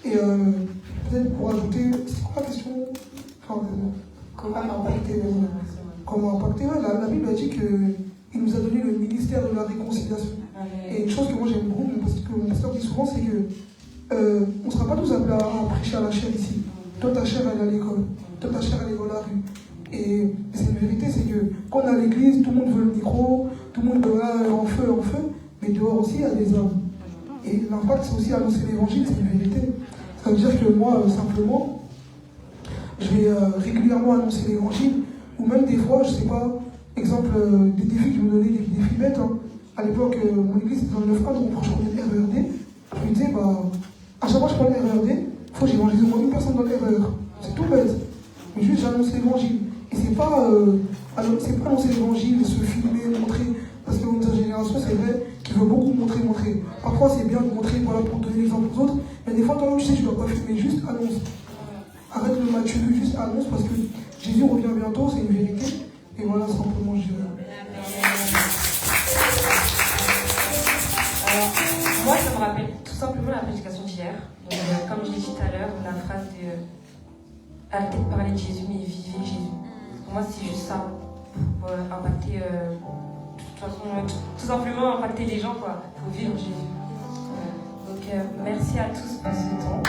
Et peut-être pour ajouter, c'est quoi la question? Enfin, comment impacter la Bible a dit qu'il nous a donné le ministère de la réconciliation. Et une chose que moi j'aime beaucoup, parce que mon pasteur dit souvent, c'est que on ne sera pas tous appelés à prêcher à la chair ici. Toi ta chair elle est à l'école, toi ta chair elle est dans la rue. Et c'est une vérité, c'est que quand on est à l'église, tout le monde veut le micro, tout le monde veut en feu, mais dehors aussi il y a des hommes. Et l'impact c'est aussi annoncer l'évangile, c'est une vérité. Ça veut dire que moi, simplement, je vais régulièrement annoncer l'évangile, ou même des fois, je sais pas, exemple, des défis que je me donnais, des défis bêtes. Hein. À l'époque, mon église était dans le 9A, donc je prenais le RERD. Je me disais, bah, à chaque fois que je prends le RERD, il faut que j'évangélise au moins une personne dans le RER. C'est tout bête. Mais juste, j'annonce l'évangile. Et c'est pas annoncer l'évangile, se filmer, montrer. Parce que dans notre génération, c'est vrai qu'il veut beaucoup montrer. Parfois, c'est bien de montrer, voilà, pour donner l'exemple aux autres. Mais des fois, toi-même, tu sais, tu dois pas filmer, juste annonce. Arrête le match, juste annonce, parce que Jésus revient bientôt, c'est une vérité. Et voilà, simplement, je dirais. Alors, moi, ça me rappelle tout simplement la prédication d'hier. Donc, comme je l'ai dit tout à l'heure, la phrase de arrêtez de parler de Jésus, mais vivez Jésus. Pour moi, c'est juste ça, pour impacter, tout simplement impacter les gens, quoi. Il faut vivre Jésus. Donc, merci à tous pour ce temps.